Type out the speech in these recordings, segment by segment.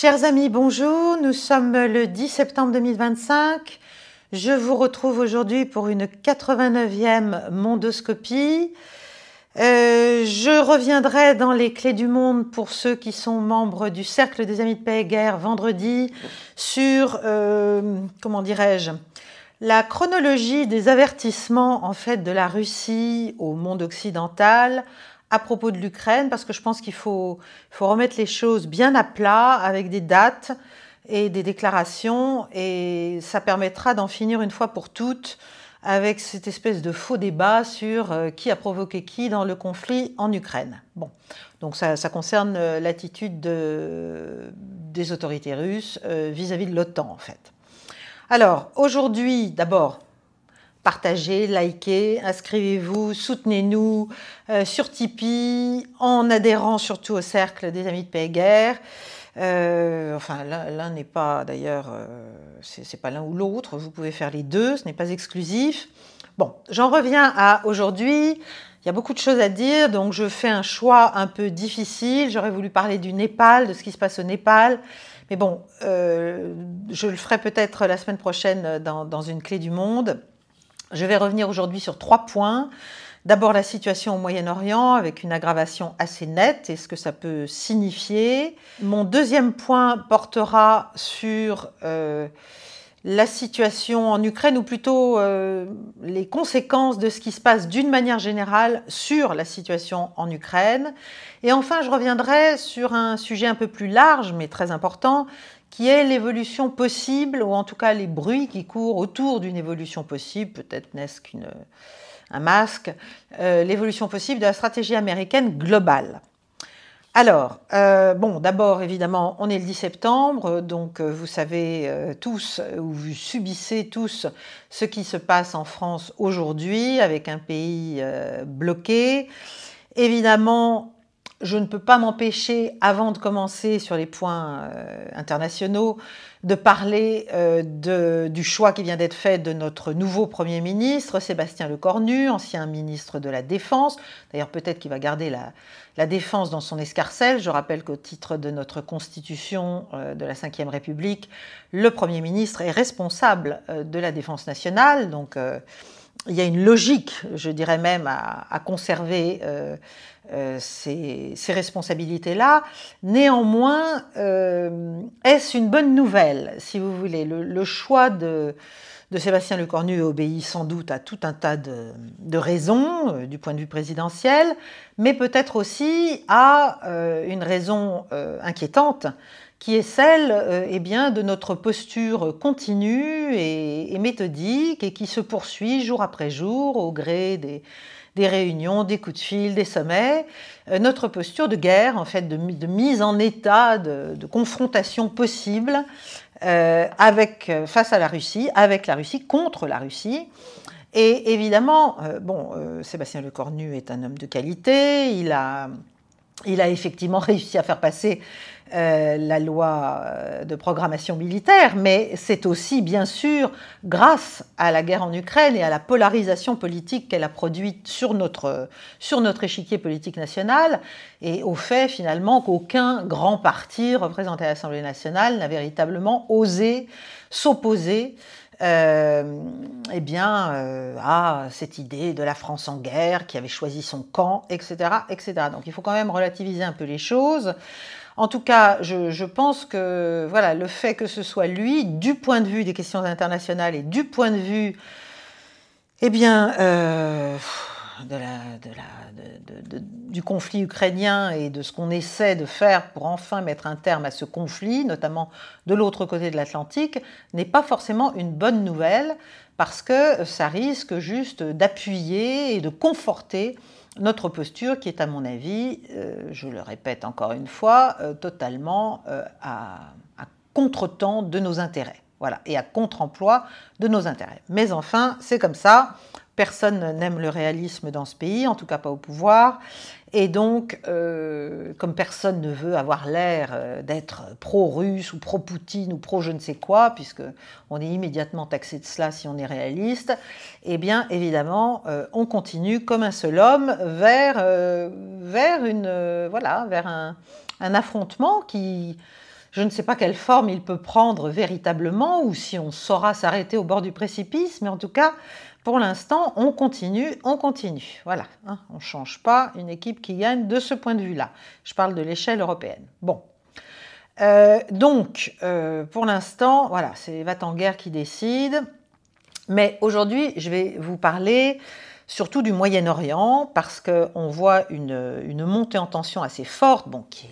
Chers amis, bonjour, nous sommes le 10 septembre 2025. Je vous retrouve aujourd'hui pour une 89e mondoscopie. Je reviendrai dans les clés du monde pour ceux qui sont membres du Cercle des Amis de Paix et Guerre vendredi sur, comment dirais-je, la chronologie des avertissements en fait de la Russie au monde occidental à propos de l'Ukraine, parce que je pense qu'il faut remettre les choses bien à plat avec des dates et des déclarations, et ça permettra d'en finir une fois pour toutes avec cette espèce de faux débat sur qui a provoqué qui dans le conflit en Ukraine. Bon, donc ça concerne l'attitude des autorités russes vis-à-vis de l'OTAN en fait. Alors aujourd'hui, d'abord, partagez, likez, inscrivez-vous, soutenez-nous sur Tipeee, en adhérant surtout au Cercle des Amis de Paix et Guerre. Enfin, l'un n'est pas, d'ailleurs, c'est pas l'un ou l'autre, vous pouvez faire les deux, ce n'est pas exclusif. Bon, j'en reviens à aujourd'hui. Il y a beaucoup de choses à dire, donc je fais un choix un peu difficile. J'aurais voulu parler du Népal, de ce qui se passe au Népal. Mais bon, je le ferai peut-être la semaine prochaine dans une clé du monde. Je vais revenir aujourd'hui sur 3 points. D'abord, la situation au Moyen-Orient avec une aggravation assez nette et ce que ça peut signifier. Mon deuxième point portera sur la situation en Ukraine, ou plutôt les conséquences de ce qui se passe d'une manière générale sur la situation en Ukraine. Et enfin, je reviendrai sur un sujet un peu plus large, mais très important, qui est l'évolution possible, ou en tout cas les bruits qui courent autour d'une évolution possible, peut-être n'est-ce qu'un masque, l'évolution possible de la stratégie américaine globale. Alors, bon, d'abord, évidemment, on est le 10 septembre, donc vous savez tous, ou vous subissez tous ce qui se passe en France aujourd'hui, avec un pays bloqué. Évidemment, je ne peux pas m'empêcher, avant de commencer sur les points internationaux, de parler du choix qui vient d'être fait de notre nouveau Premier ministre, Sébastien Lecornu, ancien ministre de la Défense. D'ailleurs, peut-être qu'il va garder la défense dans son escarcelle. Je rappelle qu'au titre de notre Constitution de la Ve République, le Premier ministre est responsable de la défense nationale. Donc, il y a une logique, je dirais même, à conserver ces responsabilités-là. Néanmoins, est-ce une bonne nouvelle, si vous voulez? Le choix de Sébastien Lecornu obéit sans doute à tout un tas de raisons du point de vue présidentiel, mais peut-être aussi à une raison inquiétante, qui est celle eh bien, de notre posture continue et méthodique, et qui se poursuit jour après jour au gré des réunions, des coups de fil, des sommets, notre posture de guerre, en fait, de mise en état de confrontation possible face à la Russie, avec la Russie, contre la Russie. Et évidemment, Sébastien Lecornu est un homme de qualité, il a effectivement réussi à faire passer la loi de programmation militaire, mais c'est aussi bien sûr grâce à la guerre en Ukraine et à la polarisation politique qu'elle a produite sur notre échiquier politique national, et au fait finalement qu'aucun grand parti représenté à l'Assemblée nationale n'a véritablement osé s'opposer à cette idée de la France en guerre, qui avait choisi son camp, etc., etc. Donc il faut quand même relativiser un peu les choses. En tout cas, je pense que voilà, le fait que ce soit lui, du point de vue des questions internationales et du point de vue du conflit ukrainien et de ce qu'on essaie de faire pour enfin mettre un terme à ce conflit, notamment de l'autre côté de l'Atlantique, n'est pas forcément une bonne nouvelle, parce que ça risque juste d'appuyer et de conforter notre posture qui est, à mon avis, je le répète encore une fois, totalement à contretemps de nos intérêts. Voilà, et à contre-emploi de nos intérêts. Mais enfin, c'est comme ça. Personne n'aime le réalisme dans ce pays, en tout cas pas au pouvoir. Et donc, comme personne ne veut avoir l'air d'être pro-russe ou pro-Poutine ou pro-je ne sais quoi, puisqu'on est immédiatement taxé de cela si on est réaliste, eh bien, évidemment, on continue comme un seul homme vers un affrontement qui Je ne sais pas quelle forme il peut prendre véritablement ou si on saura s'arrêter au bord du précipice, mais en tout cas, pour l'instant, on continue, on continue. Voilà, hein, on ne change pas une équipe qui gagne de ce point de vue-là. Je parle de l'échelle européenne. Bon. Pour l'instant, voilà, c'est les va-t-en-guerre qui décident. Mais aujourd'hui, je vais vous parler surtout du Moyen-Orient, parce qu'on voit une montée en tension assez forte, bon, qui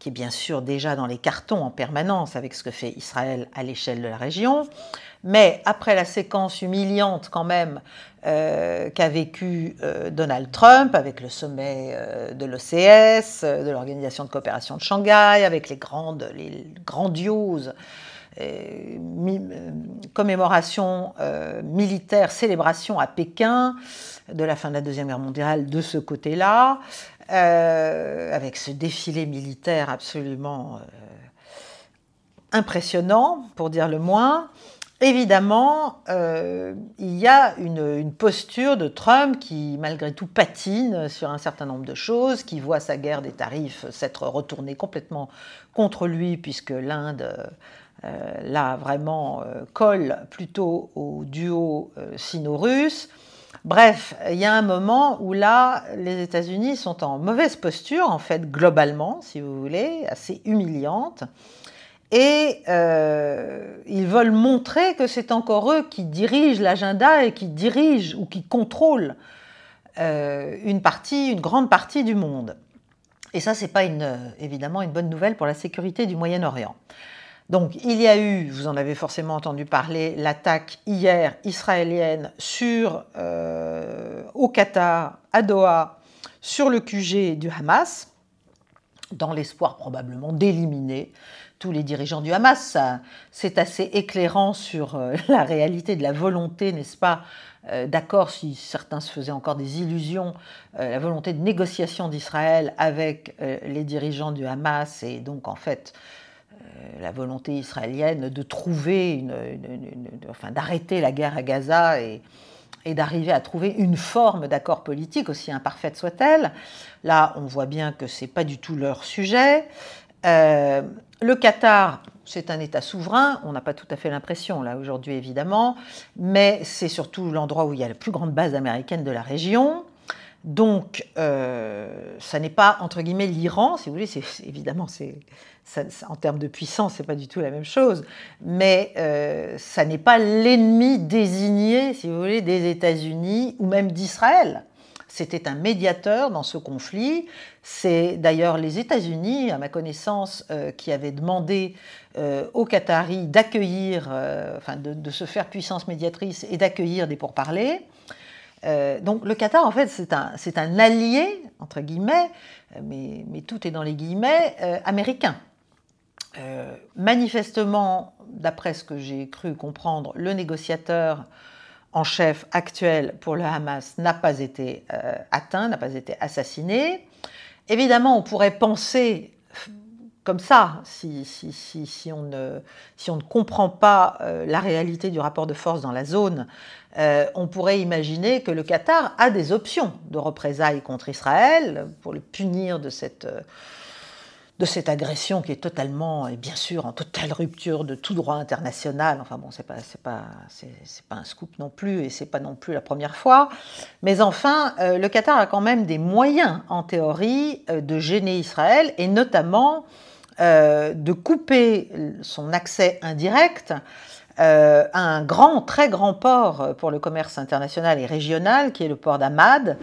est bien sûr déjà dans les cartons en permanence avec ce que fait Israël à l'échelle de la région. Mais après la séquence humiliante quand même qu'a vécu Donald Trump avec le sommet de l'OCS, de l'Organisation de coopération de Shanghai, avec les grandioses commémorations militaires, célébrations à Pékin de la fin de la Deuxième Guerre mondiale de ce côté-là, avec ce défilé militaire absolument impressionnant, pour dire le moins. Évidemment, il y a une posture de Trump qui, malgré tout, patine sur un certain nombre de choses, qui voit sa guerre des tarifs s'être retournée complètement contre lui, puisque l'Inde, là, vraiment colle plutôt au duo sino-russe. Bref, il y a un moment où là, les États-Unis sont en mauvaise posture, en fait, globalement, si vous voulez, assez humiliante. Et ils veulent montrer que c'est encore eux qui dirigent l'agenda et qui dirigent ou qui contrôlent une grande partie du monde. Et ça, ce n'est pas évidemment une bonne nouvelle pour la sécurité du Moyen-Orient. Donc, il y a eu, vous en avez forcément entendu parler, l'attaque hier israélienne au Qatar, à Doha, sur le QG du Hamas, dans l'espoir probablement d'éliminer tous les dirigeants du Hamas. C'est assez éclairant sur la réalité de la volonté, n'est-ce pas, d'accord, si certains se faisaient encore des illusions, la volonté de négociation d'Israël avec les dirigeants du Hamas et donc en fait la volonté israélienne de trouver, d'arrêter la guerre à Gaza et d'arriver à trouver une forme d'accord politique, aussi imparfaite soit-elle. Là, on voit bien que ce n'est pas du tout leur sujet. Le Qatar, c'est un État souverain, on n'a pas tout à fait l'impression, là, aujourd'hui, évidemment, mais c'est surtout l'endroit où il y a la plus grande base américaine de la région. Donc, ça n'est pas, entre guillemets, l'Iran, si vous voulez, évidemment, en termes de puissance, ce n'est pas du tout la même chose, mais ça n'est pas l'ennemi désigné, si vous voulez, des États-Unis ou même d'Israël. C'était un médiateur dans ce conflit. C'est d'ailleurs les États-Unis, à ma connaissance, qui avaient demandé aux Qataris d'accueillir, de se faire puissance médiatrice et d'accueillir des pourparlers. Donc le Qatar, en fait, c'est un allié, entre guillemets, mais tout est dans les guillemets, américain. Manifestement, d'après ce que j'ai cru comprendre, le négociateur en chef actuel pour le Hamas n'a pas été atteint, n'a pas été assassiné. Évidemment, on pourrait penser comme ça, si on ne comprend pas la réalité du rapport de force dans la zone, on pourrait imaginer que le Qatar a des options de représailles contre Israël pour le punir de cette agression qui est totalement, et bien sûr, en totale rupture de tout droit international. Enfin bon, c'est pas un scoop non plus, et c'est pas non plus la première fois. Mais enfin, le Qatar a quand même des moyens, en théorie, de gêner Israël, et notamment de couper son accès indirect à un très grand port pour le commerce international et régional, qui est le port d'Hamad,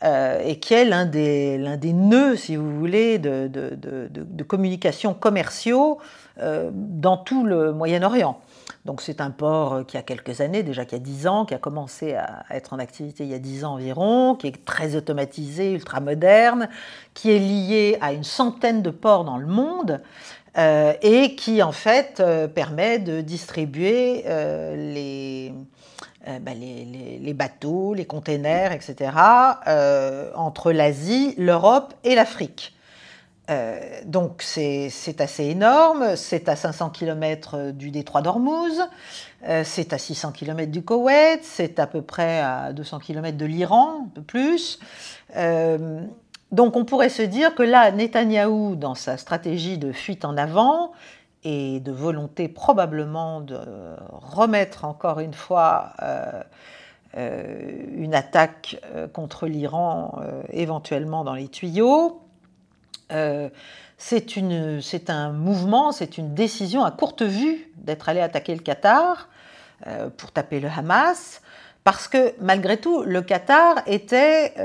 et qui est l'un des nœuds, si vous voulez, de communication commerciaux dans tout le Moyen-Orient. Donc c'est un port qui a quelques années, déjà qui a 10 ans, qui a commencé à être en activité il y a 10 ans environ, qui est très automatisé, ultra moderne, qui est lié à une centaine de ports dans le monde, et qui en fait permet de distribuer les bateaux, les containers, etc., entre l'Asie, l'Europe et l'Afrique. Donc c'est assez énorme, c'est à 500 km du détroit d'Ormuz, c'est à 600 km du Koweït, c'est à peu près à 200 km de l'Iran, un peu plus. Donc on pourrait se dire que là, Netanyahou, dans sa stratégie de fuite en avant et de volonté probablement de remettre encore une fois une attaque contre l'Iran éventuellement dans les tuyaux, c'est un mouvement, c'est une décision à courte vue d'être allé attaquer le Qatar pour taper le Hamas, parce que malgré tout, le Qatar était,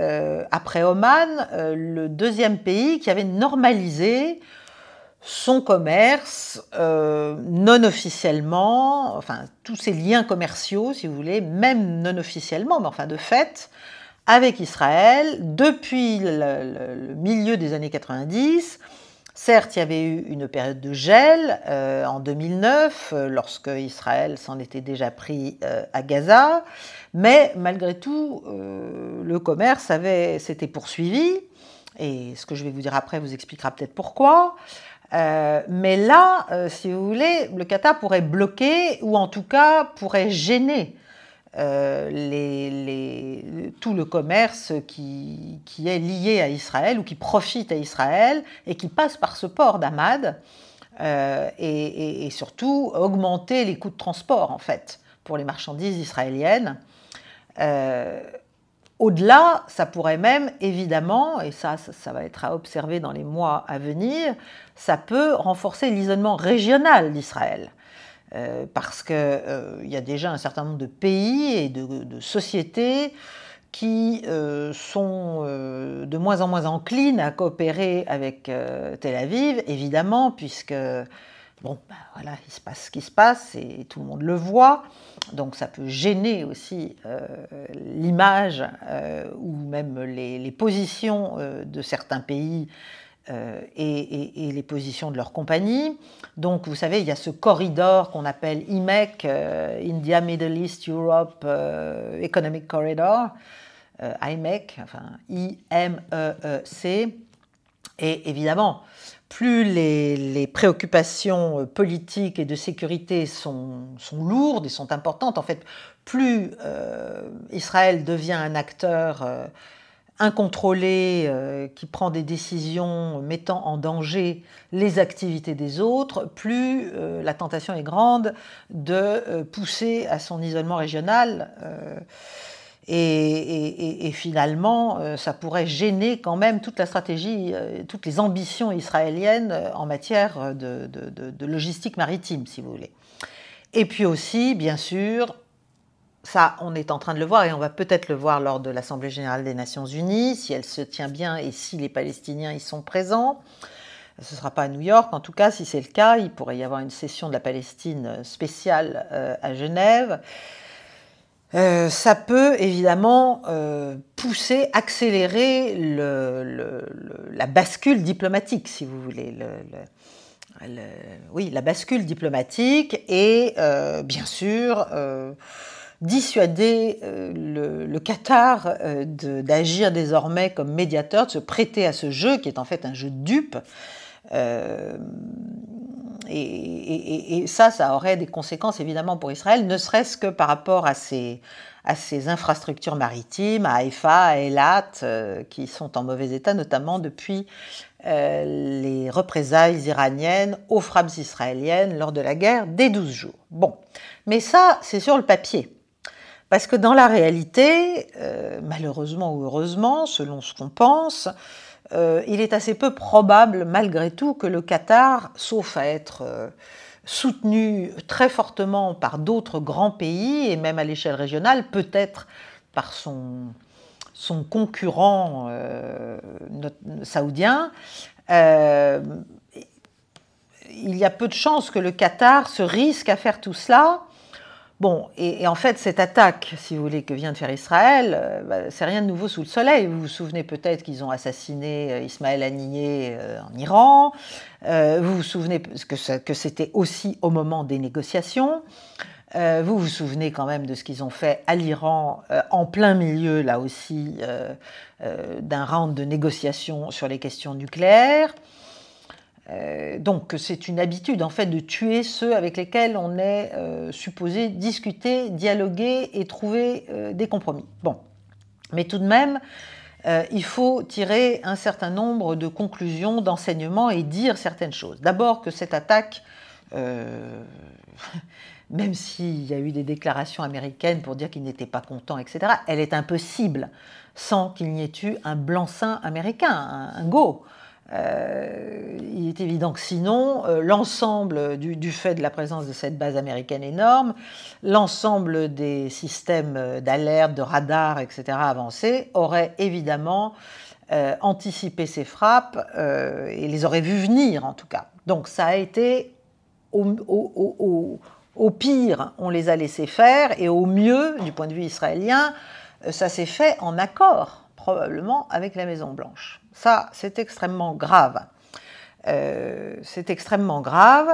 après Oman, le deuxième pays qui avait normalisé son commerce non officiellement, enfin tous ses liens commerciaux, si vous voulez, même non officiellement, mais enfin de fait, avec Israël depuis le milieu des années 90. Certes, il y avait eu une période de gel en 2009, lorsque Israël s'en était déjà pris à Gaza, mais malgré tout, le commerce s'était poursuivi, et ce que je vais vous dire après vous expliquera peut-être pourquoi. Mais là, si vous voulez, le Qatar pourrait bloquer, ou en tout cas pourrait gêner tout le commerce qui est lié à Israël ou qui profite à Israël et qui passe par ce port d'Hamad et surtout augmenter les coûts de transport en fait pour les marchandises israéliennes. Au-delà, ça pourrait même évidemment, et ça va être à observer dans les mois à venir, ça peut renforcer l'isolement régional d'Israël. Parce qu'il y a déjà un certain nombre de pays et de sociétés qui sont de moins en moins enclines à coopérer avec Tel Aviv, évidemment, puisque bon, voilà, il se passe ce qui se passe et tout le monde le voit, donc ça peut gêner aussi l'image ou même les positions de certains pays et les positions de leurs compagnies. Donc, vous savez, il y a ce corridor qu'on appelle IMEC, India, Middle East, Europe Economic Corridor, IMEC, enfin IMEEC. Et évidemment, plus les préoccupations politiques et de sécurité sont lourdes et sont importantes, en fait, plus Israël devient un acteur incontrôlé, qui prend des décisions mettant en danger les activités des autres, plus la tentation est grande de pousser à son isolement régional. Et finalement, ça pourrait gêner quand même toute la stratégie, toutes les ambitions israéliennes en matière de logistique maritime, si vous voulez. Et puis aussi, bien sûr, ça, on est en train de le voir et on va peut-être le voir lors de l'Assemblée générale des Nations Unies, si elle se tient bien et si les Palestiniens y sont présents. Ce ne sera pas à New York, en tout cas, si c'est le cas, il pourrait y avoir une session de la Palestine spéciale à Genève. Ça peut évidemment pousser, accélérer la bascule diplomatique, si vous voulez. Oui, la bascule diplomatique et bien sûr dissuader le Qatar d'agir désormais comme médiateur, de se prêter à ce jeu qui est en fait un jeu de dupes. Et ça aurait des conséquences évidemment pour Israël, ne serait-ce que par rapport à ses infrastructures maritimes, à Haïfa, à Eilat, qui sont en mauvais état, notamment depuis les représailles iraniennes aux frappes israéliennes lors de la guerre des 12 jours. Bon, mais ça, c'est sur le papier. Parce que dans la réalité, malheureusement ou heureusement, selon ce qu'on pense, il est assez peu probable, malgré tout, que le Qatar, sauf à être soutenu très fortement par d'autres grands pays, et même à l'échelle régionale, peut-être par son concurrent saoudien, il y a peu de chances que le Qatar se risque à faire tout cela. Bon, et en fait, cette attaque, si vous voulez, que vient de faire Israël, c'est rien de nouveau sous le soleil. Vous vous souvenez peut-être qu'ils ont assassiné Ismaël Haniyeh en Iran. Vous vous souvenez que c'était aussi au moment des négociations. Vous vous souvenez quand même de ce qu'ils ont fait à l'Iran en plein milieu, là aussi, d'un round de négociations sur les questions nucléaires. Donc c'est une habitude en fait de tuer ceux avec lesquels on est supposé discuter, dialoguer et trouver des compromis. Bon, mais tout de même, il faut tirer un certain nombre de conclusions, d'enseignements et dire certaines choses. D'abord que cette attaque, même s'il y a eu des déclarations américaines pour dire qu'ils n'étaient pas contents, etc., elle est impossible sans qu'il n'y ait eu un blanc-seing américain, un go. Il est évident que sinon, l'ensemble du fait de la présence de cette base américaine énorme, l'ensemble des systèmes d'alerte, de radar, etc. avancés, aurait évidemment anticipé ces frappes et les aurait vues venir en tout cas. Donc ça a été au pire, on les a laissés faire, et au mieux, du point de vue israélien, ça s'est fait en accord, probablement, avec la Maison-Blanche. Ça, c'est extrêmement grave. C'est extrêmement grave,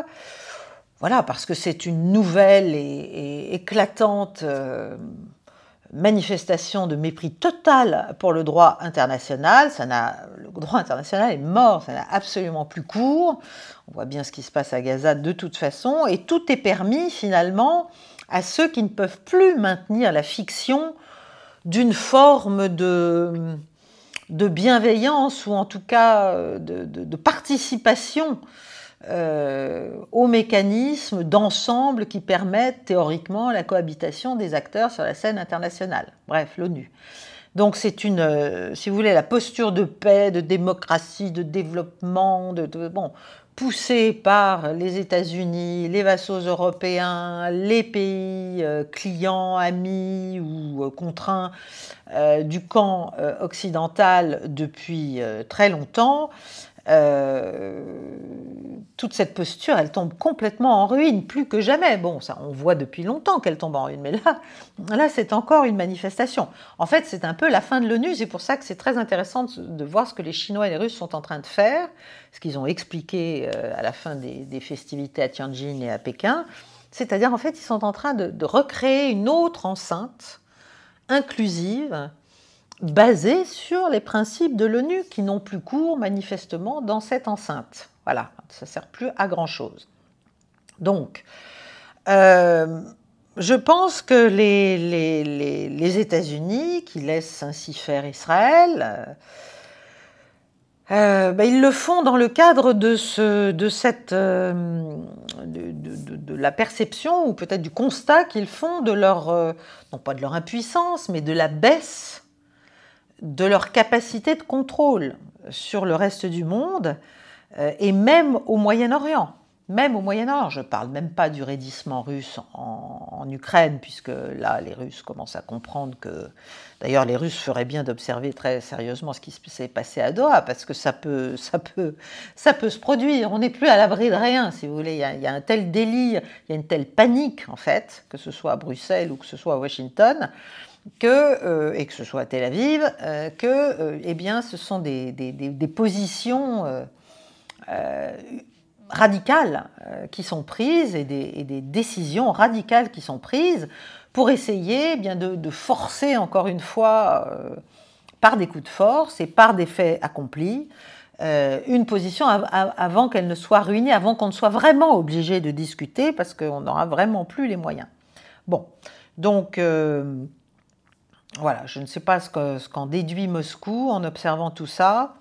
voilà, parce que c'est une nouvelle et éclatante manifestation de mépris total pour le droit international. Le droit international est mort, ça n'a absolument plus cours. On voit bien ce qui se passe à Gaza de toute façon, et tout est permis finalement à ceux qui ne peuvent plus maintenir la fiction d'une forme de bienveillance, ou en tout cas de participation aux mécanismes d'ensemble qui permettent théoriquement la cohabitation des acteurs sur la scène internationale. Bref, l'ONU. Donc c'est si vous voulez, la posture de paix, de démocratie, de développement, poussée par les États-Unis, les vassaux européens, les pays clients, amis ou contraints du camp occidental depuis très longtemps. Toute cette posture, elle tombe complètement en ruine, plus que jamais. Bon, ça, on voit depuis longtemps qu'elle tombe en ruine, mais là c'est encore une manifestation. En fait, c'est un peu la fin de l'ONU, c'est pour ça que c'est très intéressant de voir ce que les Chinois et les Russes sont en train de faire, ce qu'ils ont expliqué à la fin des festivités à Tianjin et à Pékin. C'est-à-dire, en fait, ils sont en train de recréer une autre enceinte inclusive, basée sur les principes de l'ONU qui n'ont plus cours manifestement dans cette enceinte. Voilà, ça ne sert plus à grand-chose. Donc, je pense que les États-Unis, qui laissent ainsi faire Israël, ils le font dans le cadre de la perception, ou peut-être du constat qu'ils font de leur, non pas de leur impuissance, mais de la baisse de leur capacité de contrôle sur le reste du monde, et même au Moyen-Orient. Même au Moyen-Orient, je ne parle même pas du raidissement russe en Ukraine, puisque là, les Russes commencent à comprendre que... D'ailleurs, les Russes feraient bien d'observer très sérieusement ce qui s'est passé à Doha, parce que ça peut se produire. On n'est plus à l'abri de rien, si vous voulez. Il y a un tel délire, il y a une telle panique, en fait, que ce soit à Bruxelles ou que ce soit à Washington, et que ce soit à Tel Aviv, eh bien, ce sont des positions radicales qui sont prises, et des décisions radicales qui sont prises pour essayer eh bien, de forcer, encore une fois, par des coups de force et par des faits accomplis, une position avant qu'elle ne soit ruinée, avant qu'on ne soit vraiment obligé de discuter, parce qu'on n'aura vraiment plus les moyens. Bon, donc... voilà, je ne sais pas ce qu'en déduit Moscou en observant tout ça,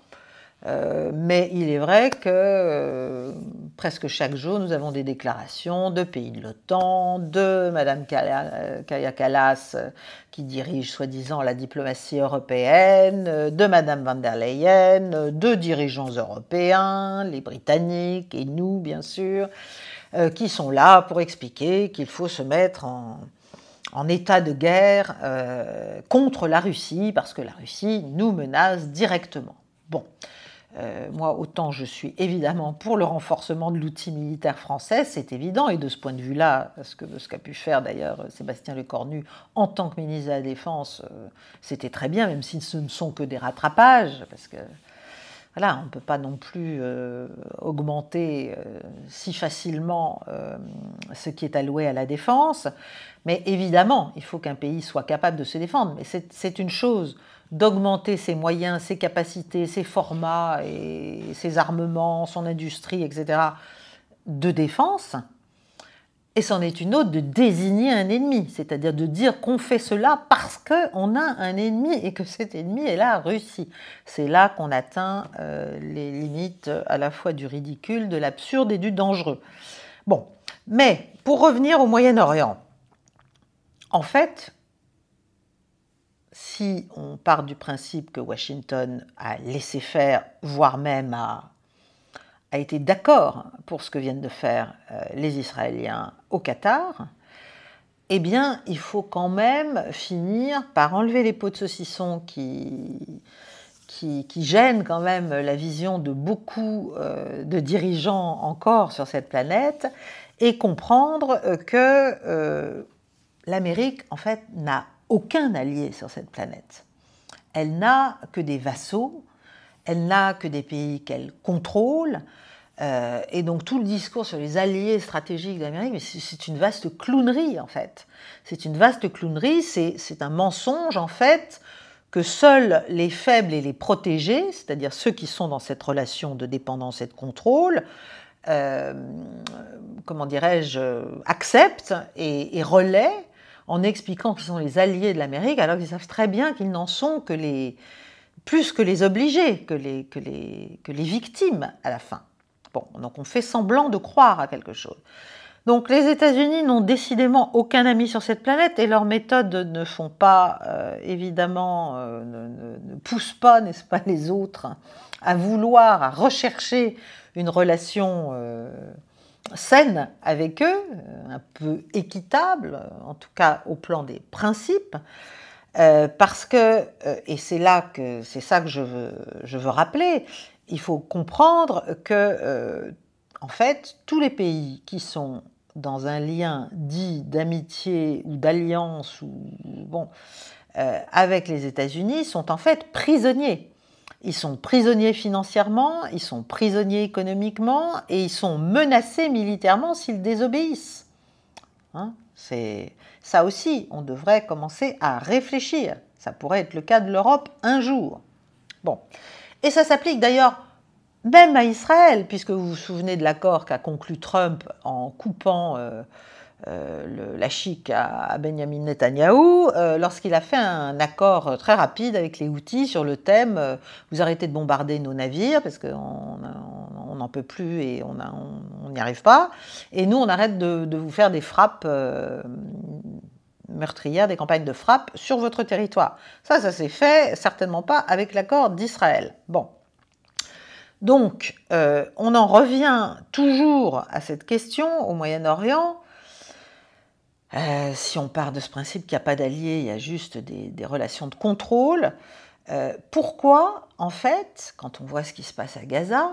mais il est vrai que presque chaque jour, nous avons des déclarations de pays de l'OTAN, de Mme Kaja Kallas, qui dirige soi-disant la diplomatie européenne, de Mme van der Leyen, de dirigeants européens, les Britanniques et nous, bien sûr, qui sont là pour expliquer qu'il faut se mettre en état de guerre contre la Russie, parce que la Russie nous menace directement. Bon, moi, autant je suis évidemment pour le renforcement de l'outil militaire français, c'est évident, et de ce point de vue-là, ce qu'a pu faire d'ailleurs Sébastien Lecornu en tant que ministre de la Défense, c'était très bien, même si ce ne sont que des rattrapages, parce que voilà, on ne peut pas non plus augmenter si facilement ce qui est alloué à la défense. Mais évidemment, il faut qu'un pays soit capable de se défendre. Mais c'est une chose d'augmenter ses moyens, ses capacités, ses formats, et ses armements, son industrie, etc., de défense. Et c'en est une autre de désigner un ennemi, c'est-à-dire de dire qu'on fait cela parce qu'on a un ennemi et que cet ennemi est la Russie. C'est là qu'on atteint les limites à la fois du ridicule, de l'absurde et du dangereux. Bon, mais pour revenir au Moyen-Orient, en fait, si on part du principe que Washington a laissé faire, voire même a été d'accord pour ce que viennent de faire les Israéliens au Qatar, eh bien, il faut quand même finir par enlever les pots de saucisson qui gênent quand même la vision de beaucoup de dirigeants encore sur cette planète et comprendre que l'Amérique, en fait, n'a aucun allié sur cette planète. Elle n'a que des vassaux, elle n'a que des pays qu'elle contrôle, et donc tout le discours sur les alliés stratégiques d'Amérique, c'est une vaste clownerie en fait. C'est une vaste clownerie, c'est un mensonge en fait que seuls les faibles et les protégés, c'est-à-dire ceux qui sont dans cette relation de dépendance et de contrôle, comment dirais-je, acceptent et relaient en expliquant qu'ils sont les alliés de l'Amérique, alors qu'ils savent très bien qu'ils n'en sont que plus que les obligés, que les victimes à la fin. Bon, donc on fait semblant de croire à quelque chose. Donc les États-Unis n'ont décidément aucun ami sur cette planète et leurs méthodes ne font pas, évidemment, ne poussent pas, n'est-ce pas, les autres à vouloir, à rechercher une relation saine avec eux, un peu équitable, en tout cas au plan des principes, parce que, et c'est ça que je veux rappeler, il faut comprendre que, en fait, tous les pays qui sont dans un lien dit d'amitié ou d'alliance avec les États-Unis sont en fait prisonniers. Ils sont prisonniers financièrement, ils sont prisonniers économiquement et ils sont menacés militairement s'ils désobéissent. Hein, ça aussi, on devrait commencer à réfléchir. Ça pourrait être le cas de l'Europe un jour. Bon. Et ça s'applique d'ailleurs même à Israël, puisque vous vous souvenez de l'accord qu'a conclu Trump en coupant la chic à Benjamin Netanyahou, lorsqu'il a fait un accord très rapide avec les Houthis sur le thème vous arrêtez de bombarder nos navires, parce qu'on n'en peut plus et on n'y arrive pas, et nous on arrête de vous faire des frappes meurtrières, des campagnes de frappe sur votre territoire. Ça s'est fait certainement pas avec l'accord d'Israël. Bon. Donc, on en revient toujours à cette question au Moyen-Orient. Si on part de ce principe qu'il n'y a pas d'alliés, il y a juste des relations de contrôle, pourquoi, en fait, quand on voit ce qui se passe à Gaza,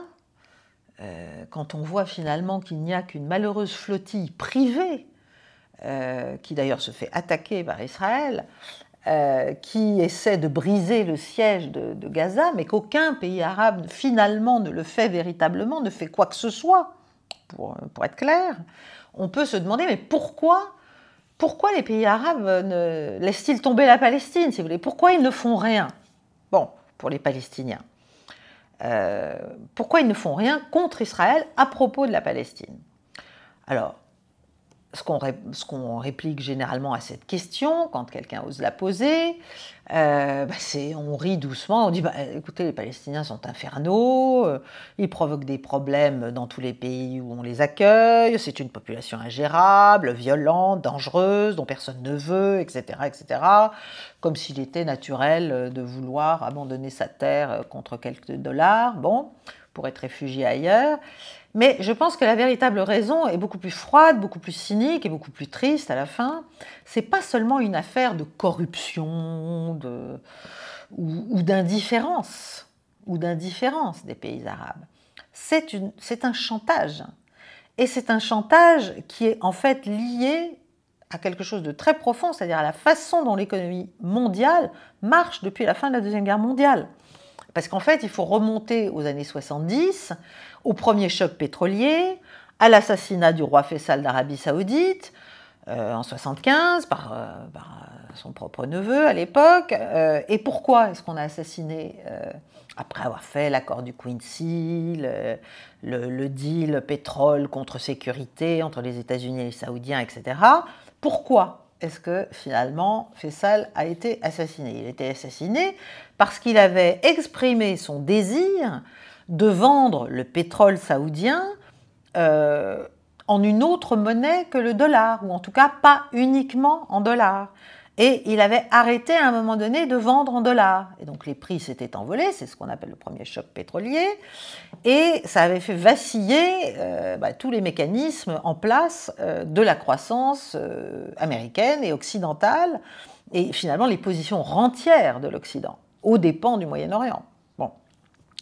quand on voit finalement qu'il n'y a qu'une malheureuse flottille privée, qui d'ailleurs se fait attaquer par Israël, qui essaie de briser le siège de Gaza, mais qu'aucun pays arabe finalement ne le fait véritablement, ne fait quoi que ce soit, pour être clair, on peut se demander, mais pourquoi les pays arabes laissent-ils tomber la Palestine, si vous voulez? Pourquoi ils ne font rien? Bon, pour les Palestiniens. Pourquoi ils ne font rien contre Israël à propos de la Palestine? Alors, ce qu'on réplique généralement à cette question, quand quelqu'un ose la poser, on rit doucement, on dit écoutez, les Palestiniens sont infernaux, ils provoquent des problèmes dans tous les pays où on les accueille, c'est une population ingérable, violente, dangereuse, dont personne ne veut, etc., etc., comme s'il était naturel de vouloir abandonner sa terre contre quelques dollars, pour être réfugié ailleurs. Mais je pense que la véritable raison est beaucoup plus froide, beaucoup plus cynique et beaucoup plus triste à la fin. C'est pas seulement une affaire de corruption ou d'indifférence des pays arabes. C'est un chantage. Et c'est un chantage qui est en fait lié à quelque chose de très profond, c'est-à-dire à la façon dont l'économie mondiale marche depuis la fin de la Deuxième Guerre mondiale. Parce qu'en fait, il faut remonter aux années 70, au premier choc pétrolier, à l'assassinat du roi Faisal d'Arabie Saoudite, en 75, par son propre neveu à l'époque. Et pourquoi est-ce qu'on a assassiné, après avoir fait l'accord du Quincy, le deal pétrole contre sécurité entre les États-Unis et les Saoudiens, etc. Pourquoi est-ce que finalement Faisal a été assassiné? Il a été assassiné parce qu'il avait exprimé son désir de vendre le pétrole saoudien en une autre monnaie que le dollar, ou en tout cas pas uniquement en dollars. Et il avait arrêté à un moment donné de vendre en dollars. Et donc les prix s'étaient envolés, c'est ce qu'on appelle le premier choc pétrolier, et ça avait fait vaciller tous les mécanismes en place de la croissance américaine et occidentale, et finalement les positions rentières de l'Occident, aux dépens du Moyen-Orient. Bon.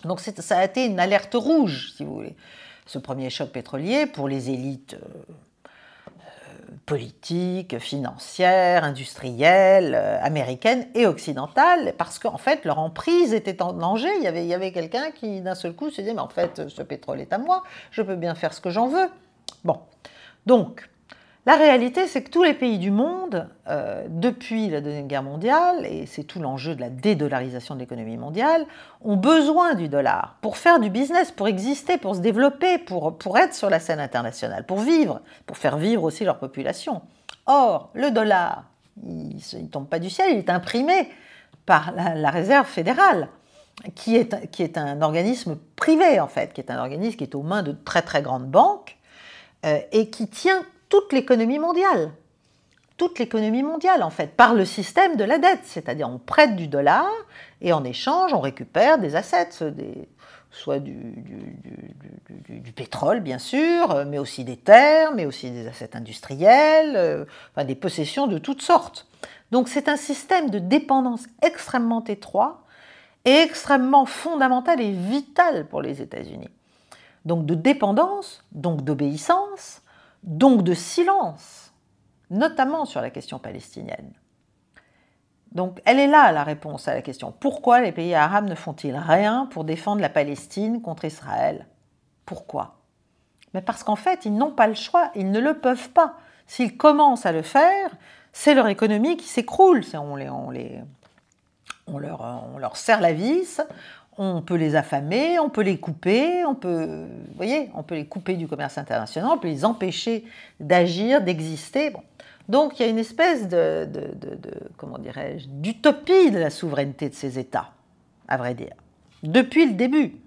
Donc ça a été une alerte rouge, si vous voulez, ce premier choc pétrolier pour les élites politiques, financières, industrielles, américaines et occidentales, parce qu'en fait leur emprise était en danger. Il y avait quelqu'un qui d'un seul coup se disait mais en fait ce pétrole est à moi, je peux bien faire ce que j'en veux. Bon, donc la réalité c'est que tous les pays du monde, depuis la Deuxième Guerre mondiale, et c'est tout l'enjeu de la dédollarisation de l'économie mondiale, ont besoin du dollar pour faire du business, pour exister, pour se développer, pour être sur la scène internationale, pour vivre, pour faire vivre aussi leur population. Or, le dollar, il ne tombe pas du ciel, il est imprimé par la Réserve fédérale, qui est un organisme privé en fait, qui est un organisme qui est aux mains de très très grandes banques et qui tient toute l'économie mondiale en fait, par le système de la dette, c'est-à-dire on prête du dollar et en échange on récupère des assets, soit du pétrole bien sûr, mais aussi des terres, mais aussi des assets industriels, enfin, des possessions de toutes sortes. Donc c'est un système de dépendance extrêmement étroit et extrêmement fondamental et vital pour les États-Unis. Donc de dépendance, donc d'obéissance, donc de silence, notamment sur la question palestinienne. Donc elle est là la réponse à la question. Pourquoi les pays arabes ne font-ils rien pour défendre la Palestine contre Israël? Pourquoi? Mais parce qu'en fait, ils n'ont pas le choix, ils ne le peuvent pas. S'ils commencent à le faire, c'est leur économie qui s'écroule. On leur serre la vis, on peut les affamer, on peut les couper, on peut les couper du commerce international, on peut les empêcher d'agir, d'exister. Bon. Donc il y a une espèce comment dirais-je, d'utopie de la souveraineté de ces États, à vrai dire, depuis le début.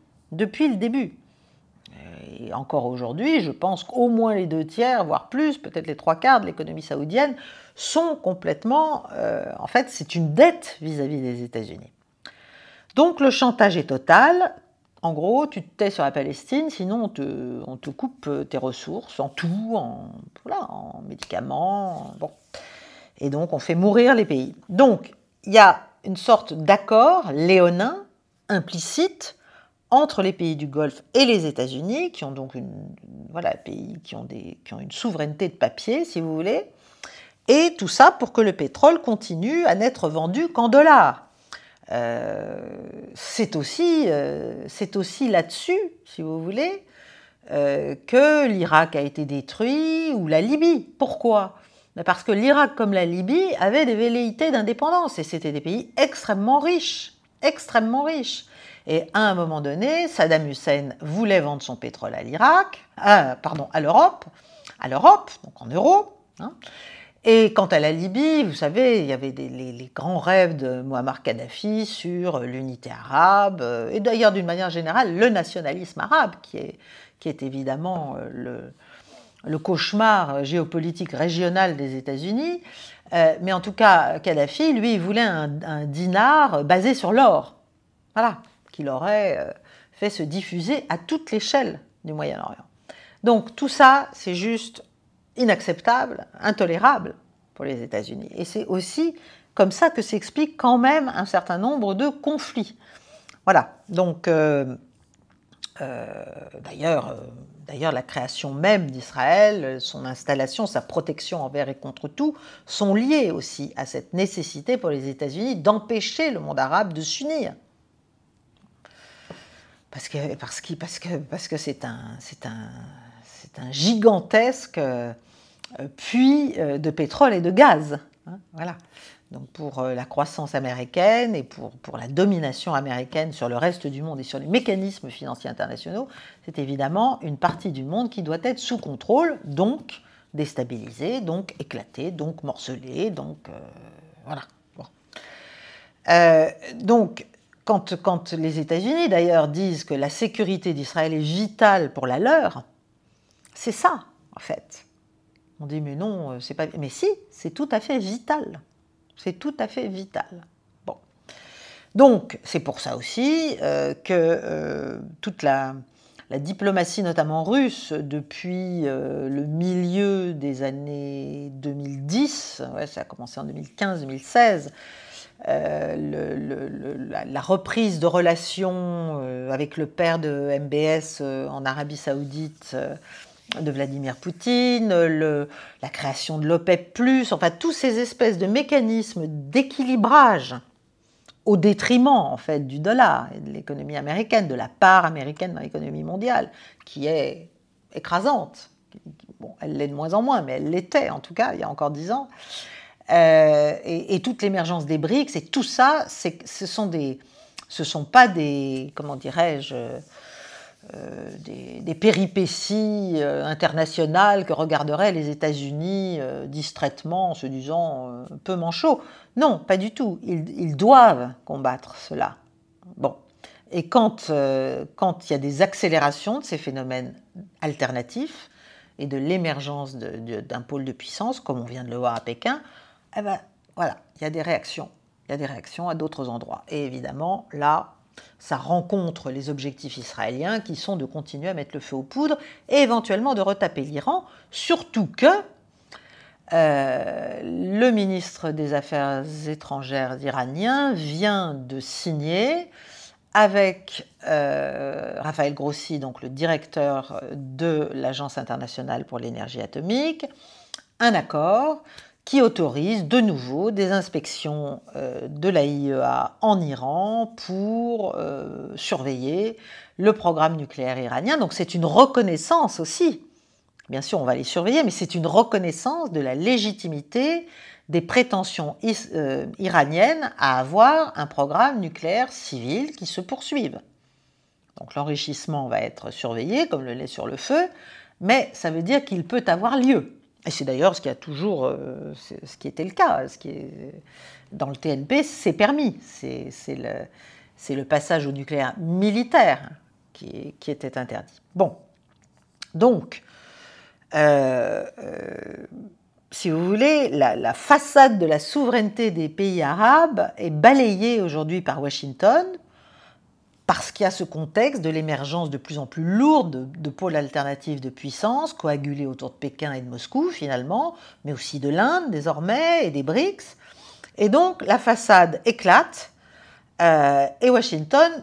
Et encore aujourd'hui, je pense qu'au moins les 2/3, voire plus, peut-être les 3/4 de l'économie saoudienne sont complètement... en fait, c'est une dette vis-à-vis des États-Unis. Donc le chantage est total. En gros, tu te tais sur la Palestine, sinon on te coupe tes ressources, en tout, en médicaments. Bon. Et donc on fait mourir les pays. Donc il y a une sorte d'accord léonin, implicite, entre les pays du Golfe et les États-Unis, qui ont donc pays qui ont une souveraineté de papier, si vous voulez, et tout ça pour que le pétrole continue à n'être vendu qu'en dollars. C'est aussi là-dessus, si vous voulez, que l'Irak a été détruit, ou la Libye. Pourquoi? Parce que l'Irak comme la Libye avaient des velléités d'indépendance, et c'était des pays extrêmement riches. Et à un moment donné, Saddam Hussein voulait vendre son pétrole à l'Europe, donc en euros. Hein. Et quant à la Libye, vous savez, il y avait les grands rêves de Muammar Kadhafi sur l'unité arabe, et d'ailleurs d'une manière générale le nationalisme arabe, qui est évidemment le cauchemar géopolitique régional des États-Unis. Mais en tout cas, Kadhafi, lui, il voulait un dinar basé sur l'or. Voilà, qu'il aurait fait se diffuser à toute l'échelle du Moyen-Orient. Donc tout ça, c'est juste inacceptable, intolérable pour les États-Unis. Et c'est aussi comme ça que s'explique quand même un certain nombre de conflits. Voilà, donc d'ailleurs la création même d'Israël, son installation, sa protection envers et contre tout, sont liées aussi à cette nécessité pour les États-Unis d'empêcher le monde arabe de s'unir. Parce que c'est un gigantesque puits de pétrole et de gaz. Hein, voilà. donc pour la croissance américaine et pour la domination américaine sur le reste du monde et sur les mécanismes financiers internationaux, c'est évidemment une partie du monde qui doit être sous contrôle, donc déstabilisée, donc éclatée, donc morcelée, donc voilà. Bon. Donc, quand les États-Unis, d'ailleurs, disent que la sécurité d'Israël est vitale pour la leur, c'est ça, en fait. On dit, mais non, c'est pas... Mais si, c'est tout à fait vital. C'est tout à fait vital. Bon. Donc, c'est pour ça aussi que toute la diplomatie, notamment russe, depuis le milieu des années 2010, ouais, ça a commencé en 2015-2016, la reprise de relations avec le père de MBS en Arabie Saoudite, de Vladimir Poutine, la création de l'OPEP+, enfin tous ces espèces de mécanismes d'équilibrage au détriment en fait du dollar et de l'économie américaine, de la part américaine dans l'économie mondiale, qui est écrasante. Bon, elle l'est de moins en moins, mais elle l'était en tout cas il y a encore 10 ans. Et toute l'émergence des BRICS, et tout ça, ce sont pas des, comment dirais-je, des péripéties internationales que regarderaient les États-Unis distraitement en se disant peu manchot. Non, pas du tout. Ils doivent combattre cela. Bon. Et quand il y a des accélérations de ces phénomènes alternatifs et de l'émergence d'un pôle de puissance, comme on vient de le voir à Pékin, eh ben, voilà, il y a des réactions. Il y a des réactions à d'autres endroits. Et évidemment, là, ça rencontre les objectifs israéliens qui sont de continuer à mettre le feu aux poudres et éventuellement de retaper l'Iran, surtout que le ministre des Affaires étrangères iranien vient de signer avec Raphaël Grossi, donc le directeur de l'Agence internationale pour l'énergie atomique, un accord qui autorise de nouveau des inspections de l'AIEA en Iran pour surveiller le programme nucléaire iranien. Donc c'est une reconnaissance aussi. Bien sûr, on va les surveiller, mais c'est une reconnaissance de la légitimité des prétentions iraniennes à avoir un programme nucléaire civil qui se poursuive. Donc l'enrichissement va être surveillé, comme le lait sur le feu, mais ça veut dire qu'il peut avoir lieu. Et c'est d'ailleurs ce qui a toujours, ce qui était le cas, dans le TNP, c'est permis. C'est le passage au nucléaire militaire qui était interdit. Bon, donc, si vous voulez, la façade de la souveraineté des pays arabes est balayée aujourd'hui par Washington, parce qu'il y a ce contexte de l'émergence de plus en plus lourde de pôles alternatifs de puissance, coagulés autour de Pékin et de Moscou finalement, mais aussi de l'Inde désormais et des BRICS. Et donc la façade éclate et Washington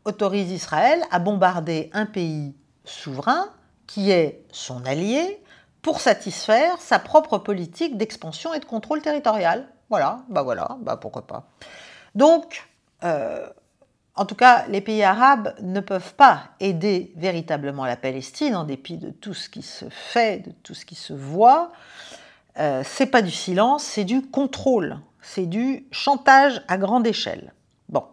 autorise Israël à bombarder un pays souverain qui est son allié pour satisfaire sa propre politique d'expansion et de contrôle territorial. Voilà, pourquoi pas. Donc, en tout cas, les pays arabes ne peuvent pas aider véritablement la Palestine en dépit de tout ce qui se fait, de tout ce qui se voit. C'est pas du silence, c'est du contrôle, c'est du chantage à grande échelle. Bon,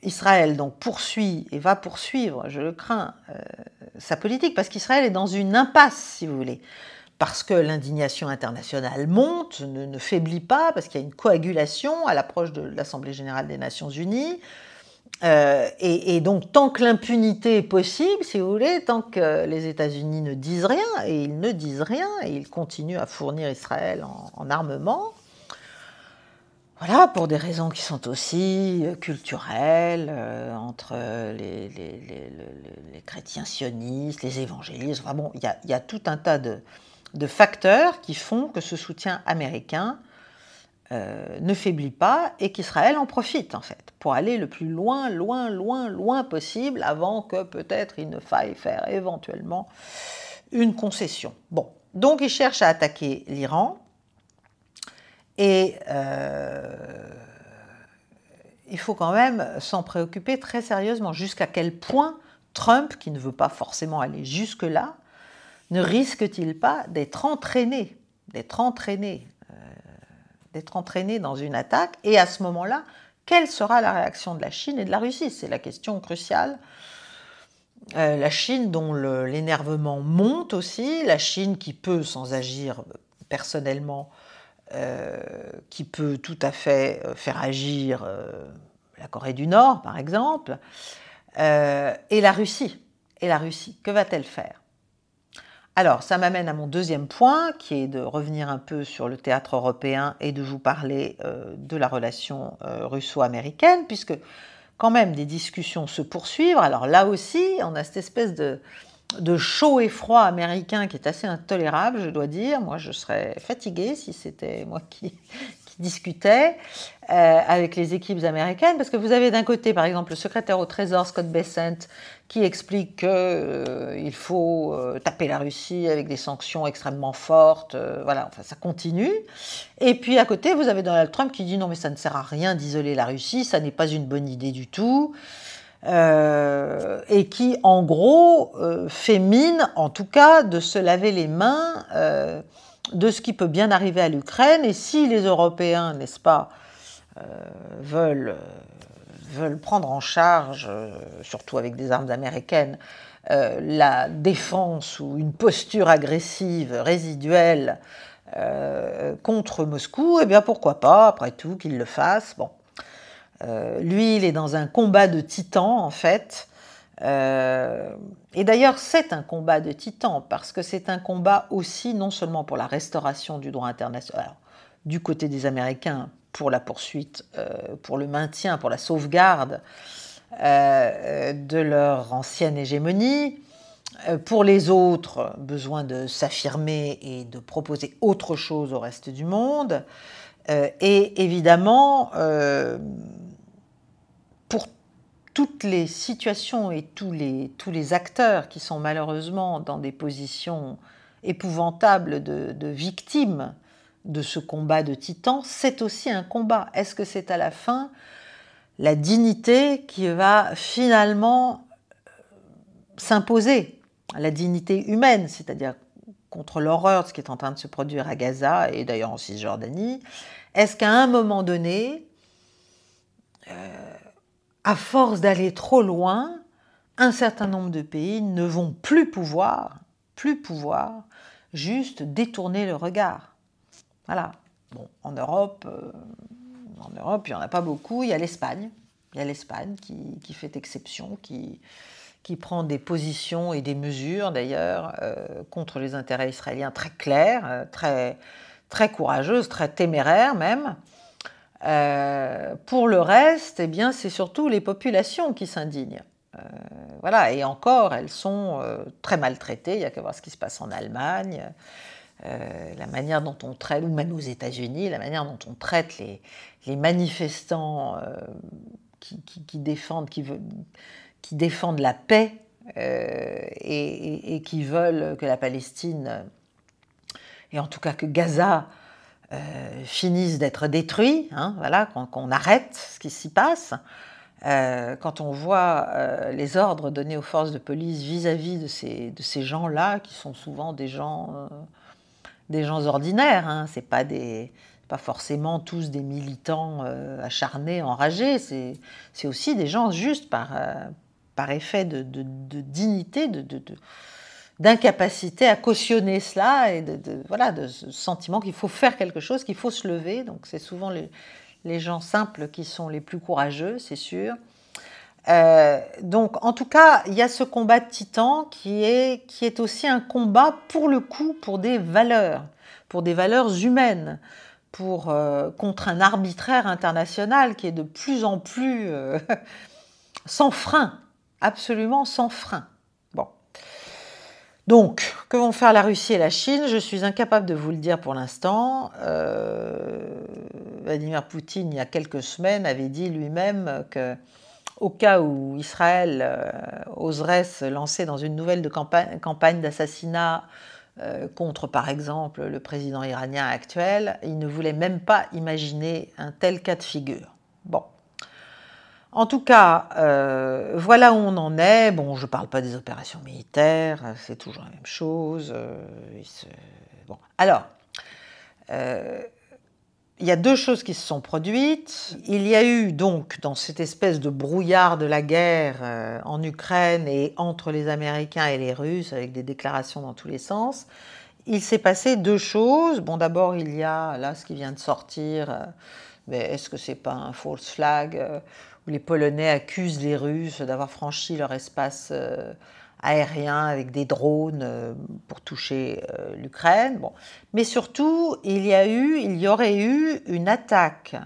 Israël donc poursuit et va poursuivre, je le crains, sa politique parce qu'Israël est dans une impasse, si vous voulez. Parce que l'indignation internationale monte, ne faiblit pas, parce qu'il y a une coagulation à l'approche de l'Assemblée générale des Nations unies. Et donc, tant que l'impunité est possible, si vous voulez, tant que les États-Unis ne disent rien, et ils ne disent rien, et ils continuent à fournir Israël en armement, voilà, pour des raisons qui sont aussi culturelles, entre les chrétiens sionistes, les évangélistes, enfin bon, il y a tout un tas de facteurs qui font que ce soutien américain ne faiblit pas et qu'Israël en profite en fait pour aller le plus loin possible avant que peut-être il ne faille faire éventuellement une concession. Bon, donc il cherche à attaquer l'Iran et il faut quand même s'en préoccuper très sérieusement jusqu'à quel point Trump, qui ne veut pas forcément aller jusque-là, ne risque-t-il pas d'être entraîné d'être entraînés dans une attaque. Et à ce moment-là, quelle sera la réaction de la Chine et de la Russie? C'est la question cruciale. La Chine dont l'énervement monte aussi, la Chine qui peut, sans agir personnellement, qui peut tout à fait faire agir la Corée du Nord, par exemple, et la Russie. Et la Russie, que va-t-elle faire? Alors, ça m'amène à mon deuxième point, qui est de revenir un peu sur le théâtre européen et de vous parler de la relation russo-américaine, puisque quand même des discussions se poursuivent. Alors là aussi, on a cette espèce de chaud et froid américain qui est assez intolérable, je dois dire. Moi, je serais fatiguée si c'était moi qui discutais avec les équipes américaines, parce que vous avez d'un côté, par exemple, le secrétaire au Trésor, Scott Bessent, qui explique qu'il faut taper la Russie avec des sanctions extrêmement fortes. Voilà, enfin, ça continue. Et puis à côté, vous avez Donald Trump qui dit non, mais ça ne sert à rien d'isoler la Russie, ça n'est pas une bonne idée du tout. Et qui, en gros, fait mine, en tout cas, de se laver les mains de ce qui peut bien arriver à l'Ukraine. Et si les Européens, n'est-ce pas, veulent prendre en charge, surtout avec des armes américaines, la défense ou une posture agressive résiduelle contre Moscou, eh bien pourquoi pas, après tout, qu'il le fasse. Bon. Lui, il est dans un combat de titans, en fait. Et d'ailleurs, c'est un combat de titans, parce que c'est un combat aussi, non seulement pour la restauration du droit international, alors, du côté des Américains, pour la poursuite, pour le maintien, pour la sauvegarde de leur ancienne hégémonie. Pour les autres, besoin de s'affirmer et de proposer autre chose au reste du monde. Et évidemment, pour toutes les situations et tous les acteurs qui sont malheureusement dans des positions épouvantables de victimes de ce combat de titans, c'est aussi un combat. Est-ce que c'est à la fin la dignité qui va finalement s'imposer, la dignité humaine, c'est-à-dire contre l'horreur de ce qui est en train de se produire à Gaza et d'ailleurs en Cisjordanie? Est-ce qu'à un moment donné, à force d'aller trop loin, un certain nombre de pays ne vont plus pouvoir juste détourner le regard? Voilà. Bon, en Europe, il n'y en a pas beaucoup. Il y a l'Espagne. Il y a l'Espagne qui fait exception, qui prend des positions et des mesures, d'ailleurs, contre les intérêts israéliens très claires, très, très courageuses, très téméraires même. Pour le reste, eh bien, c'est surtout les populations qui s'indignent. Voilà, et encore, elles sont très maltraitées. Il n'y a qu'à voir ce qui se passe en Allemagne. La manière dont on traite, ou même aux États-Unis, la manière dont on traite les manifestants qui défendent la paix et qui veulent que la Palestine, et en tout cas que Gaza, finisse d'être détruit, hein, voilà, qu'on arrête ce qui s'y passe. Quand on voit les ordres donnés aux forces de police vis-à-vis de ces gens-là, qui sont souvent des gens ordinaires, hein. C'est pas forcément tous des militants acharnés, enragés, c'est aussi des gens juste par effet de dignité, d'incapacité à cautionner cela et voilà, de ce sentiment qu'il faut faire quelque chose, qu'il faut se lever. Donc c'est souvent les gens simples qui sont les plus courageux, c'est sûr. Donc en tout cas, il y a ce combat de titans qui est aussi un combat pour le coup pour des valeurs humaines, contre un arbitraire international qui est de plus en plus sans frein, absolument sans frein. Bon. Donc, que vont faire la Russie et la Chine? Je suis incapable de vous le dire pour l'instant. Vladimir Poutine, il y a quelques semaines, avait dit lui-même que au cas où Israël oserait se lancer dans une nouvelle campagne d'assassinat contre, par exemple, le président iranien actuel, il ne voulait même pas imaginer un tel cas de figure. Bon. En tout cas, voilà où on en est. Bon, je ne parle pas des opérations militaires, c'est toujours la même chose. Bon. Alors, il y a deux choses qui se sont produites. Il y a eu donc, dans cette espèce de brouillard de la guerre en Ukraine et entre les Américains et les Russes, avec des déclarations dans tous les sens, il s'est passé deux choses. Bon, d'abord, il y a là ce qui vient de sortir, mais est-ce que c'est pas un false flag où les Polonais accusent les Russes d'avoir franchi leur espace aérien avec des drones pour toucher l'Ukraine. Bon. Mais surtout, il y aurait eu une attaque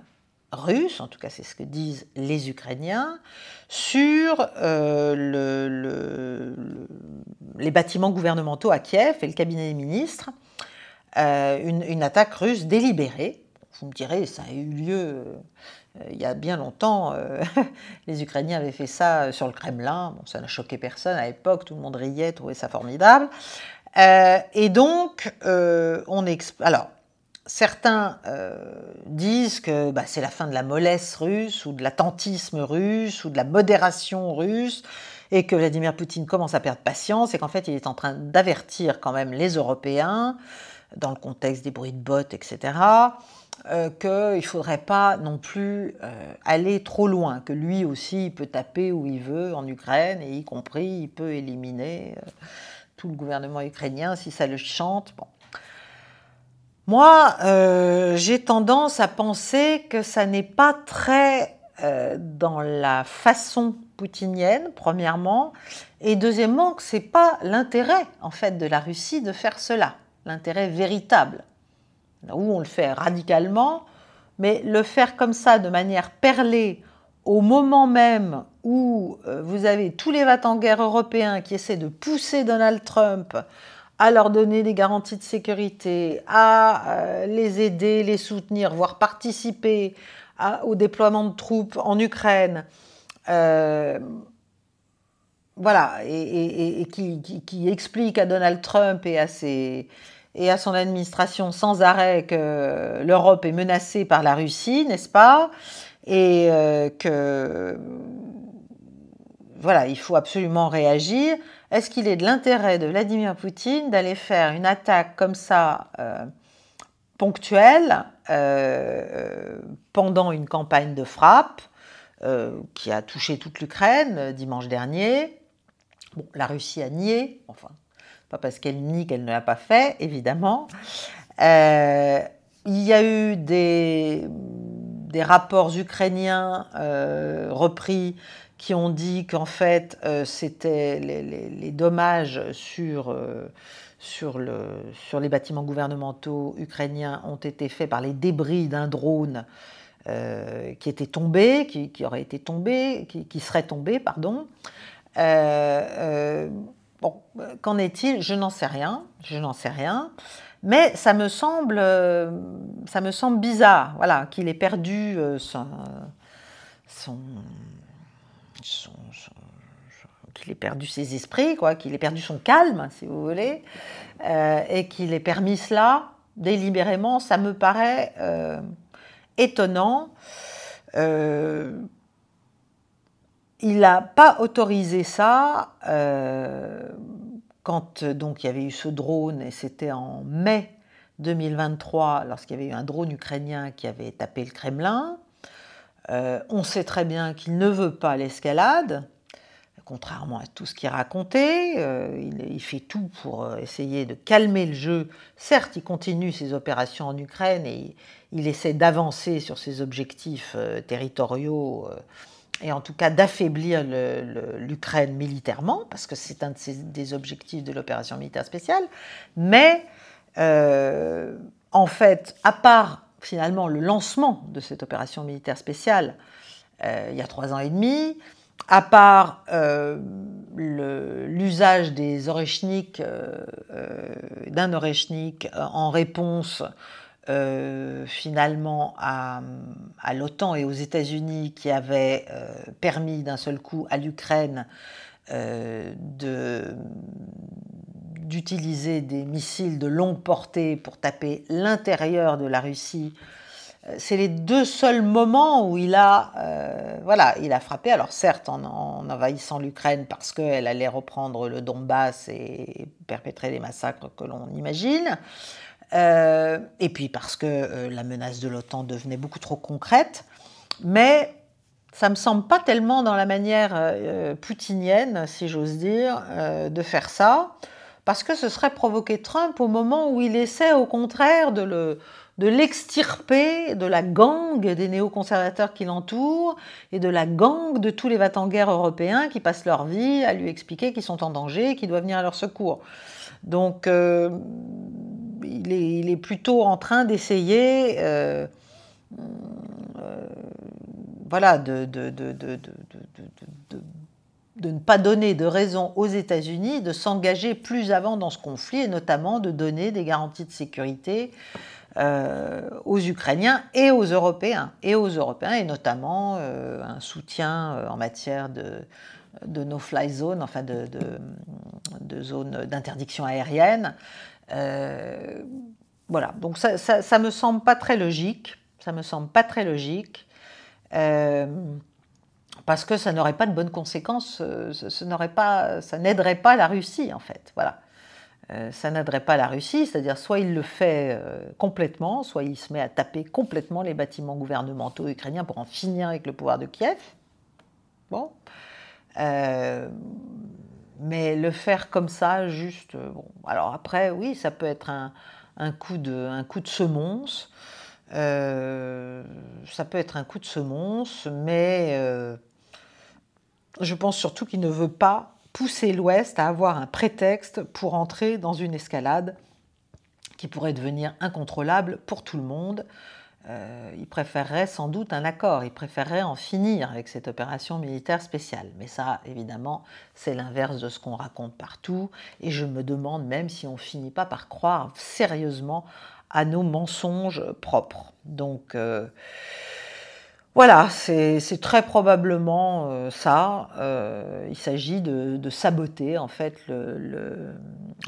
russe, en tout cas c'est ce que disent les Ukrainiens, sur les bâtiments gouvernementaux à Kiev et le cabinet des ministres, une attaque russe délibérée. Vous me direz, ça a eu lieu il y a bien longtemps. Les Ukrainiens avaient fait ça sur le Kremlin. Bon, ça n'a choqué personne à l'époque, tout le monde riait, trouvait ça formidable. Et donc, alors, certains disent que c'est la fin de la mollesse russe, ou de l'attentisme russe, ou de la modération russe, et que Vladimir Poutine commence à perdre patience, et qu'en fait, il est en train d'avertir quand même les Européens, dans le contexte des bruits de bottes, etc., qu'il ne faudrait pas non plus aller trop loin, que lui aussi, il peut taper où il veut en Ukraine, et y compris, il peut éliminer tout le gouvernement ukrainien si ça le chante. Bon. Moi, j'ai tendance à penser que ça n'est pas très dans la façon poutinienne, premièrement, et deuxièmement, que ce n'est pas l'intérêt, en fait, de la Russie de faire cela, l'intérêt véritable, où on le fait radicalement, mais le faire comme ça, de manière perlée, au moment même où vous avez tous les va-t-en-guerre européens qui essaient de pousser Donald Trump à leur donner des garanties de sécurité, à les aider, les soutenir, voire participer au déploiement de troupes en Ukraine, voilà, et qui explique à Donald Trump et à son administration sans arrêt que l'Europe est menacée par la Russie, n'est-ce pas? Et que voilà, il faut absolument réagir. Est-ce qu'il est de l'intérêt de Vladimir Poutine d'aller faire une attaque comme ça, ponctuelle, pendant une campagne de frappe qui a touché toute l'Ukraine dimanche dernier? Bon, la Russie a nié, enfin, pas parce qu'elle nie qu'elle ne l'a pas fait, évidemment. Il y a eu des rapports ukrainiens repris qui ont dit qu'en fait, c'était les dommages sur les bâtiments gouvernementaux ukrainiens ont été faits par les débris d'un drone qui était tombé, qui aurait été tombé, qui serait tombé, pardon. Bon, qu'en est-il? Je n'en sais rien, mais ça me semble bizarre, voilà, qu'il ait perdu qu'il ait perdu ses esprits, quoi, qu'il ait perdu son calme, si vous voulez, et qu'il ait permis cela délibérément. Ça me paraît étonnant. Il n'a pas autorisé ça quand donc il y avait eu ce drone, et c'était en mai 2023, lorsqu'il y avait eu un drone ukrainien qui avait tapé le Kremlin. On sait très bien qu'il ne veut pas l'escalade, contrairement à tout ce qu'il racontait. Il fait tout pour essayer de calmer le jeu. Certes, il continue ses opérations en Ukraine et il essaie d'avancer sur ses objectifs territoriaux, et en tout cas d'affaiblir l'Ukraine militairement, parce que c'est un des objectifs de l'opération militaire spéciale. Mais en fait, à part finalement le lancement de cette opération militaire spéciale il y a 3 ans et demi, à part l'usage des Oréchniks, d'un Oréchnik en réponse finalement à l'OTAN et aux États-Unis, qui avait permis d'un seul coup à l'Ukraine d'utiliser des missiles de longue portée pour taper l'intérieur de la Russie. C'est les 2 seuls moments où il a frappé. Alors certes, en envahissant l'Ukraine parce qu'elle allait reprendre le Donbass et perpétrer les massacres que l'on imagine, et puis parce que la menace de l'OTAN devenait beaucoup trop concrète, mais ça ne me semble pas tellement dans la manière poutinienne, si j'ose dire, de faire ça, parce que ce serait provoquer Trump au moment où il essaie au contraire de l'extirper de la gangue des néoconservateurs qui l'entourent et de la gangue de tous les va-t-en-guerre européens qui passent leur vie à lui expliquer qu'ils sont en danger et qu'il doit venir à leur secours. Donc il est plutôt en train d'essayer voilà, de ne pas donner de raison aux États-Unis de s'engager plus avant dans ce conflit, et notamment de donner des garanties de sécurité aux Ukrainiens et aux Européens, et notamment un soutien en matière de no-fly zone, enfin de zone d'interdiction aérienne. Voilà, donc ça me semble pas très logique. Ça me semble pas très logique. Parce que ça n'aurait pas de bonnes conséquences, ça n'aiderait pas la Russie, en fait. Voilà. Ça n'aiderait pas la Russie, c'est-à-dire soit il le fait complètement, soit il se met à taper complètement les bâtiments gouvernementaux ukrainiens pour en finir avec le pouvoir de Kiev. Bon. Mais le faire comme ça, juste... bon. Alors après, oui, ça peut être un coup de semonce. Ça peut être un coup de semonce, mais je pense surtout qu'il ne veut pas pousser l'Ouest à avoir un prétexte pour entrer dans une escalade qui pourrait devenir incontrôlable pour tout le monde. Il préférerait sans doute un accord, il préférerait en finir avec cette opération militaire spéciale. Mais ça, évidemment, c'est l'inverse de ce qu'on raconte partout, et je me demande même si on ne finit pas par croire sérieusement à nos mensonges propres. Donc voilà, c'est très probablement ça. Il s'agit de saboter, en fait,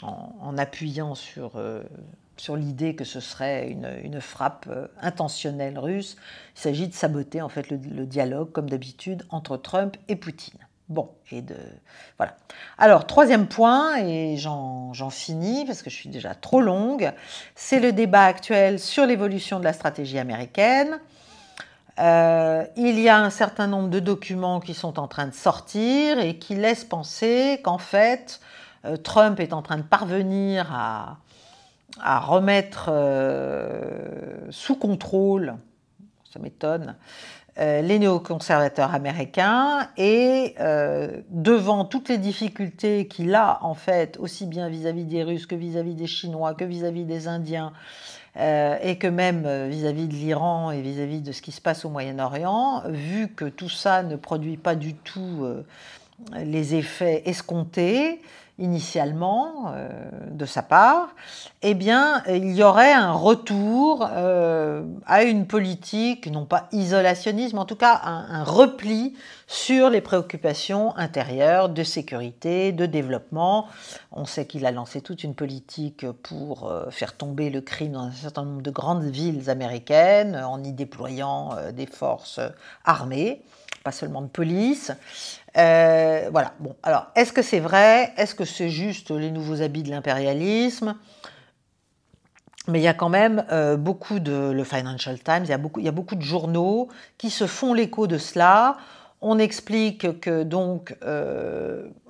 en appuyant sur l'idée que ce serait une frappe intentionnelle russe. Il s'agit de saboter, en fait, le dialogue, comme d'habitude, entre Trump et Poutine. Bon, voilà. Alors, troisième point, et j'en finis parce que je suis déjà trop longue, c'est le débat actuel sur l'évolution de la stratégie américaine. Il y a un certain nombre de documents qui sont en train de sortir et qui laissent penser qu'en fait, Trump est en train de parvenir à remettre sous contrôle, ça m'étonne, les néoconservateurs américains, et devant toutes les difficultés qu'il a, en fait, aussi bien vis-à-vis des Russes que vis-à-vis des Chinois, que vis-à-vis des Indiens, et que même vis-à-vis de l'Iran et vis-à-vis de ce qui se passe au Moyen-Orient, vu que tout ça ne produit pas du tout les effets escomptés initialement de sa part, eh bien, il y aurait un retour à une politique, non pas isolationniste, mais en tout cas un repli sur les préoccupations intérieures de sécurité, de développement. On sait qu'il a lancé toute une politique pour faire tomber le crime dans un certain nombre de grandes villes américaines, en y déployant des forces armées, pas seulement de police. Voilà. Bon, alors, est-ce que c'est vrai? Est-ce que c'est juste les nouveaux habits de l'impérialisme? Mais il y a quand même le Financial Times, il y a beaucoup de journaux qui se font l'écho de cela. On explique que donc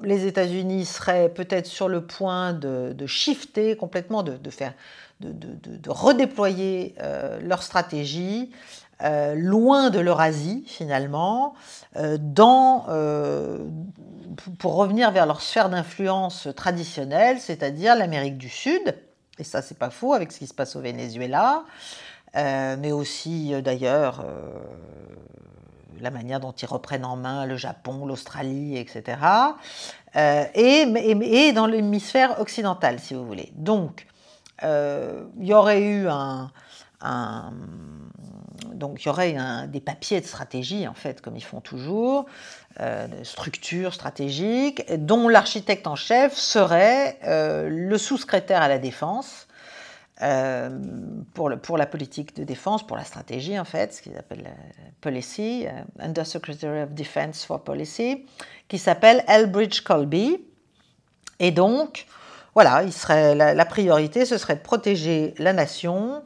les États-Unis seraient peut-être sur le point de shifter complètement, de redéployer leur stratégie loin de l'Eurasie finalement, pour revenir vers leur sphère d'influence traditionnelle, c'est-à-dire l'Amérique du Sud. Et ça, c'est pas faux avec ce qui se passe au Venezuela, mais aussi d'ailleurs la manière dont ils reprennent en main le Japon, l'Australie, etc. Et dans l'hémisphère occidental, si vous voulez. Donc, il y aurait eu donc il y aurait des papiers de stratégie, en fait, comme ils font toujours, de structures stratégiques, dont l'architecte en chef serait le sous-secrétaire à la défense, pour la politique de défense, pour la stratégie, en fait, ce qu'ils appellent Policy, Undersecretary of Defense for Policy, qui s'appelle Elbridge Colby. Et donc, voilà, la priorité, ce serait de protéger la nation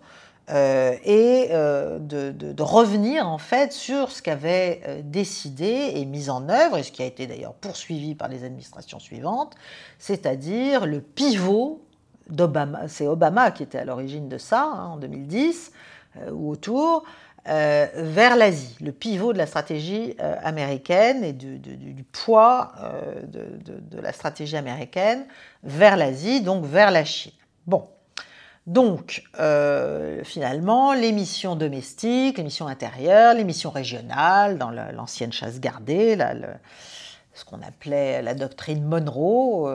et de revenir en fait sur ce qu'avait décidé et mis en œuvre, et ce qui a été d'ailleurs poursuivi par les administrations suivantes, c'est-à-dire le pivot d'Obama. C'est Obama qui était à l'origine de ça, hein, en 2010 ou autour, vers l'Asie, le pivot de la stratégie américaine et du poids de la stratégie américaine vers l'Asie, donc vers la Chine. Bon. Donc, finalement, les missions domestiques, les missions intérieures, les missions régionales, dans l'ancienne chasse gardée, ce qu'on appelait la doctrine Monroe,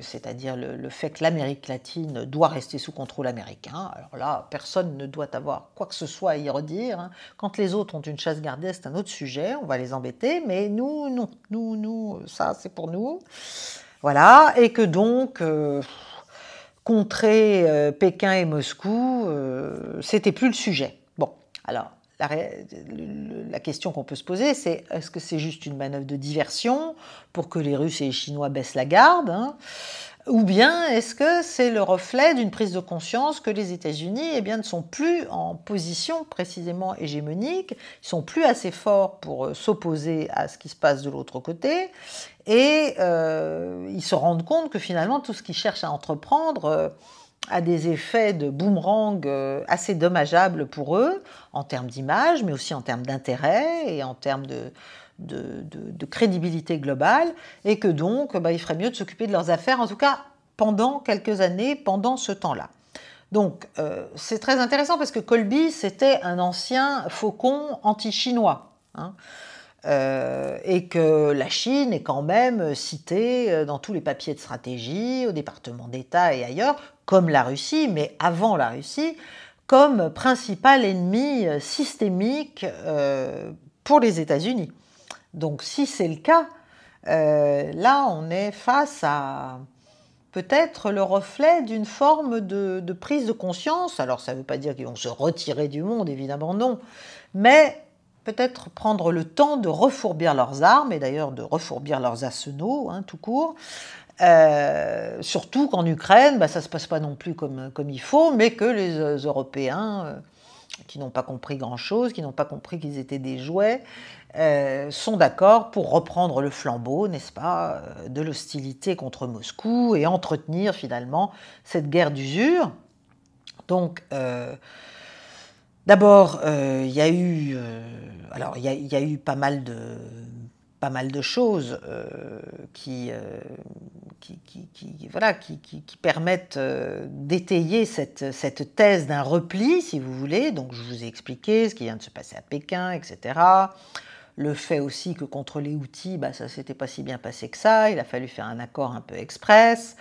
c'est-à-dire le fait que l'Amérique latine doit rester sous contrôle américain. Alors là, personne ne doit avoir quoi que ce soit à y redire, hein. Quand les autres ont une chasse gardée, c'est un autre sujet, on va les embêter, mais nous, non, nous, ça c'est pour nous. Voilà, et que donc... contrer Pékin et Moscou, c'était plus le sujet. Bon, alors la question qu'on peut se poser, c'est est-ce que c'est juste une manœuvre de diversion pour que les Russes et les Chinois baissent la garde, hein, ou bien est-ce que c'est le reflet d'une prise de conscience que les États-Unis eh bien, ne sont plus en position précisément hégémonique, ils sont plus assez forts pour s'opposer à ce qui se passe de l'autre côté, et ils se rendent compte que finalement tout ce qu'ils cherchent à entreprendre a des effets de boomerang assez dommageables pour eux, en termes d'image, mais aussi en termes d'intérêt et en termes de crédibilité globale, et que donc il ferait mieux de s'occuper de leurs affaires, en tout cas pendant quelques années, pendant ce temps-là. Donc c'est très intéressant parce que Colby, c'était un ancien faucon anti-chinois, hein, et que la Chine est quand même citée dans tous les papiers de stratégie, au département d'État et ailleurs, comme la Russie, mais avant la Russie, comme principal ennemi systémique pour les États-Unis. Donc si c'est le cas, là on est face à peut-être le reflet d'une forme de prise de conscience. Alors ça ne veut pas dire qu'ils vont se retirer du monde, évidemment non, mais peut-être prendre le temps de refourbir leurs armes, et d'ailleurs de refourbir leurs arsenaux, hein, tout court, surtout qu'en Ukraine, ça ne se passe pas non plus comme il faut, mais que les Européens, qui n'ont pas compris grand-chose, qui n'ont pas compris qu'ils étaient des jouets, sont d'accord pour reprendre le flambeau, n'est-ce pas, de l'hostilité contre Moscou et entretenir finalement cette guerre d'usure. Donc, d'abord, il y a eu pas mal de choses qui permettent d'étayer cette thèse d'un repli, si vous voulez. Donc je vous ai expliqué ce qui vient de se passer à Pékin, etc. Le fait aussi que contre les Houthis, ça ne s'était pas si bien passé que ça, il a fallu faire un accord un peu express.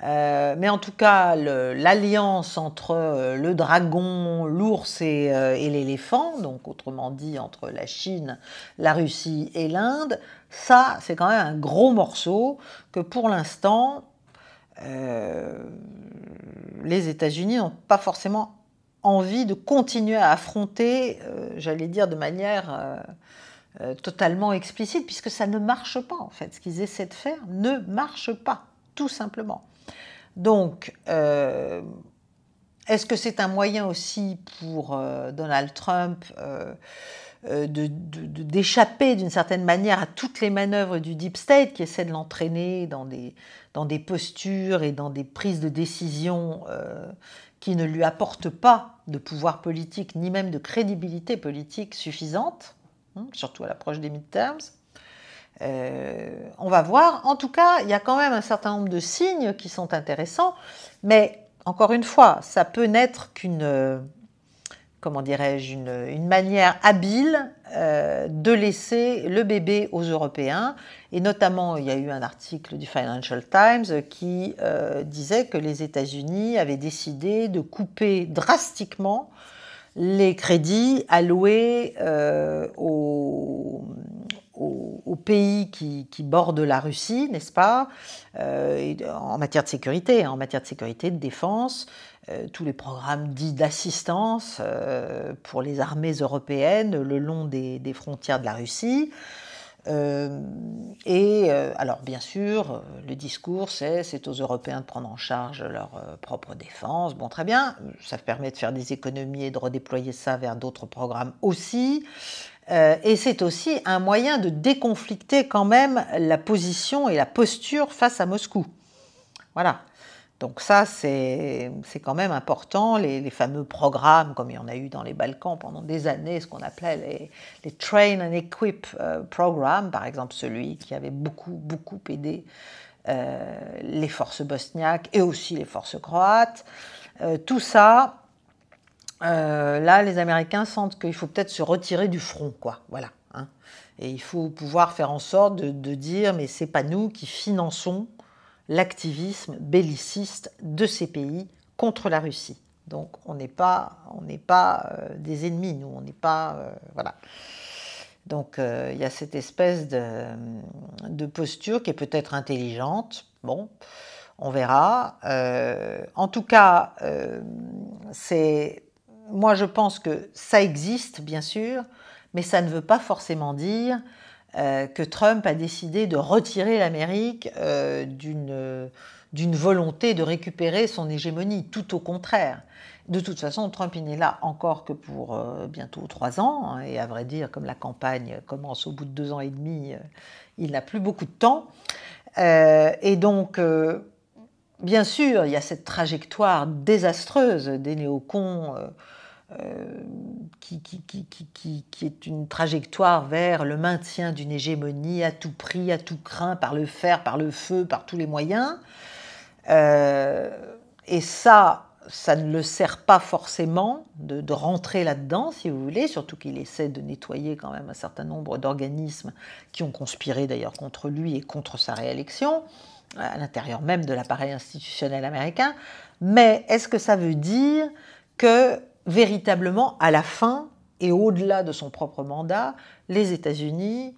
Mais en tout cas, l'alliance entre le dragon, l'ours et l'éléphant, donc autrement dit entre la Chine, la Russie et l'Inde, ça c'est quand même un gros morceau que pour l'instant, les États-Unis n'ont pas forcément envie de continuer à affronter, j'allais dire de manière totalement explicite, puisque ça ne marche pas en fait. Ce qu'ils essaient de faire ne marche pas, tout simplement. Donc, est-ce que c'est un moyen aussi pour Donald Trump d'échapper d'une certaine manière à toutes les manœuvres du Deep State qui essaient de l'entraîner dans des postures et dans des prises de décision qui ne lui apportent pas de pouvoir politique ni même de crédibilité politique suffisante, surtout à l'approche des midterms. On va voir. En tout cas, il y a quand même un certain nombre de signes qui sont intéressants, mais encore une fois, ça peut n'être qu'une, comment dirais-je, une manière habile de laisser le bébé aux Européens. Et notamment, il y a eu un article du Financial Times qui disait que les États-Unis avaient décidé de couper drastiquement les crédits alloués aux pays qui bordent la Russie, n'est-ce pas, en matière de sécurité, de défense, tous les programmes dits d'assistance pour les armées européennes le long des frontières de la Russie. Alors bien sûr, le discours c'est aux Européens de prendre en charge leur propre défense. Bon, très bien, ça permet de faire des économies et de redéployer ça vers d'autres programmes aussi. Et c'est aussi un moyen de déconflicter quand même la position et la posture face à Moscou. Voilà. Donc ça, c'est quand même important, les fameux programmes, comme il y en a eu dans les Balkans pendant des années, ce qu'on appelait les Train and Equip Programmes, par exemple celui qui avait beaucoup aidé les forces bosniaques et aussi les forces croates. Tout ça, là, les Américains sentent qu'il faut peut-être se retirer du front, quoi. Voilà. Hein. Et il faut pouvoir faire en sorte de dire, mais c'est pas nous qui finançons l'activisme belliciste de ces pays contre la Russie. Donc on n'est pas des ennemis, nous, on n'est pas... voilà. Donc il y a cette espèce de posture qui est peut-être intelligente, bon, on verra. En tout cas, moi je pense que ça existe, bien sûr, mais ça ne veut pas forcément dire que Trump a décidé de retirer l'Amérique d'une volonté de récupérer son hégémonie, tout au contraire. De toute façon, Trump il n'est là encore que pour bientôt 3 ans, hein, et à vrai dire, comme la campagne commence au bout de 2 ans et demi, il n'a plus beaucoup de temps. Et donc, bien sûr, il y a cette trajectoire désastreuse des néocons qui est une trajectoire vers le maintien d'une hégémonie à tout prix, à tout craint, par le fer, par le feu, par tous les moyens. Et ça ne le sert pas forcément de rentrer là-dedans, si vous voulez, surtout qu'il essaie de nettoyer quand même un certain nombre d'organismes qui ont conspiré d'ailleurs contre lui et contre sa réélection, à l'intérieur même de l'appareil institutionnel américain. Mais est-ce que ça veut dire que véritablement, à la fin et au-delà de son propre mandat, les États-Unis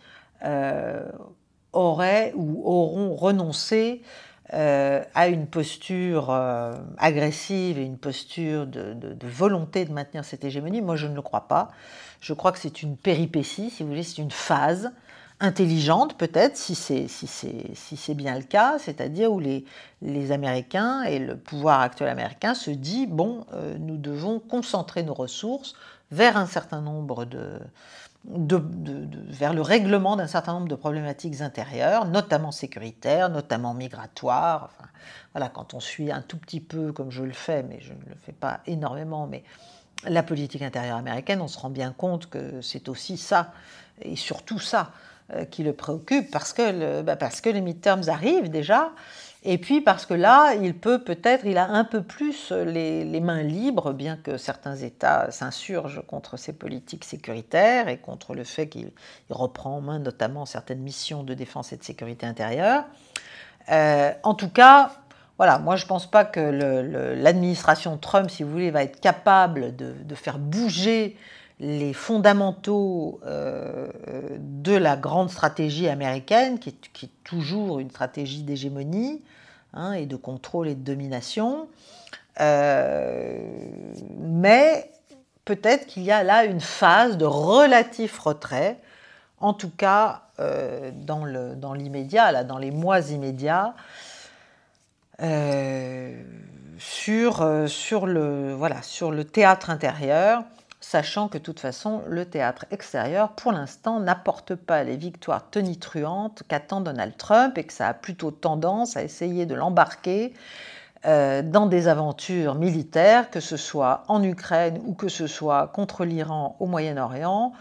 auraient ou auront renoncé à une posture agressive et une posture de volonté de maintenir cette hégémonie? Moi, je ne le crois pas. Je crois que c'est une péripétie, si vous voulez, c'est une phase intelligente peut-être, si c'est bien le cas, c'est-à-dire où les Américains et le pouvoir actuel américain se dit, bon, nous devons concentrer nos ressources vers un certain nombre vers le règlement d'un certain nombre de problématiques intérieures, notamment sécuritaires, notamment migratoires. Enfin, voilà, quand on suit un tout petit peu, comme je le fais, mais je ne le fais pas énormément, mais la politique intérieure américaine, on se rend bien compte que c'est aussi ça, et surtout ça, qui le préoccupe, parce que les midterms arrivent déjà, et puis parce que là, il a un peu plus les mains libres, bien que certains États s'insurgent contre ses politiques sécuritaires et contre le fait qu'il reprend en main notamment certaines missions de défense et de sécurité intérieure. En tout cas, voilà, moi je ne pense pas que l'administration Trump, si vous voulez, va être capable de faire bouger les fondamentaux de la grande stratégie américaine, qui est toujours une stratégie d'hégémonie, hein, et de contrôle et de domination. Mais peut-être qu'il y a là une phase de relatif retrait, en tout cas dans l'immédiat, dans les mois immédiats, sur le théâtre intérieur, sachant que de toute façon, le théâtre extérieur, pour l'instant, n'apporte pas les victoires tonitruantes qu'attend Donald Trump, et que ça a plutôt tendance à essayer de l'embarquer dans des aventures militaires, que ce soit en Ukraine ou que ce soit contre l'Iran au Moyen-Orient,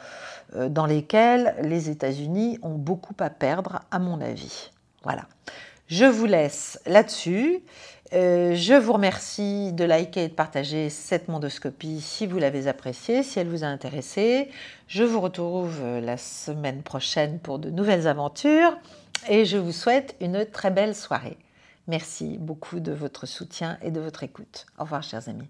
dans lesquelles les États-Unis ont beaucoup à perdre, à mon avis. Voilà. Je vous laisse là-dessus. Je vous remercie de liker et de partager cette mondoscopie si vous l'avez appréciée, si elle vous a intéressé. Je vous retrouve la semaine prochaine pour de nouvelles aventures et je vous souhaite une très belle soirée. Merci beaucoup de votre soutien et de votre écoute. Au revoir, chers amis.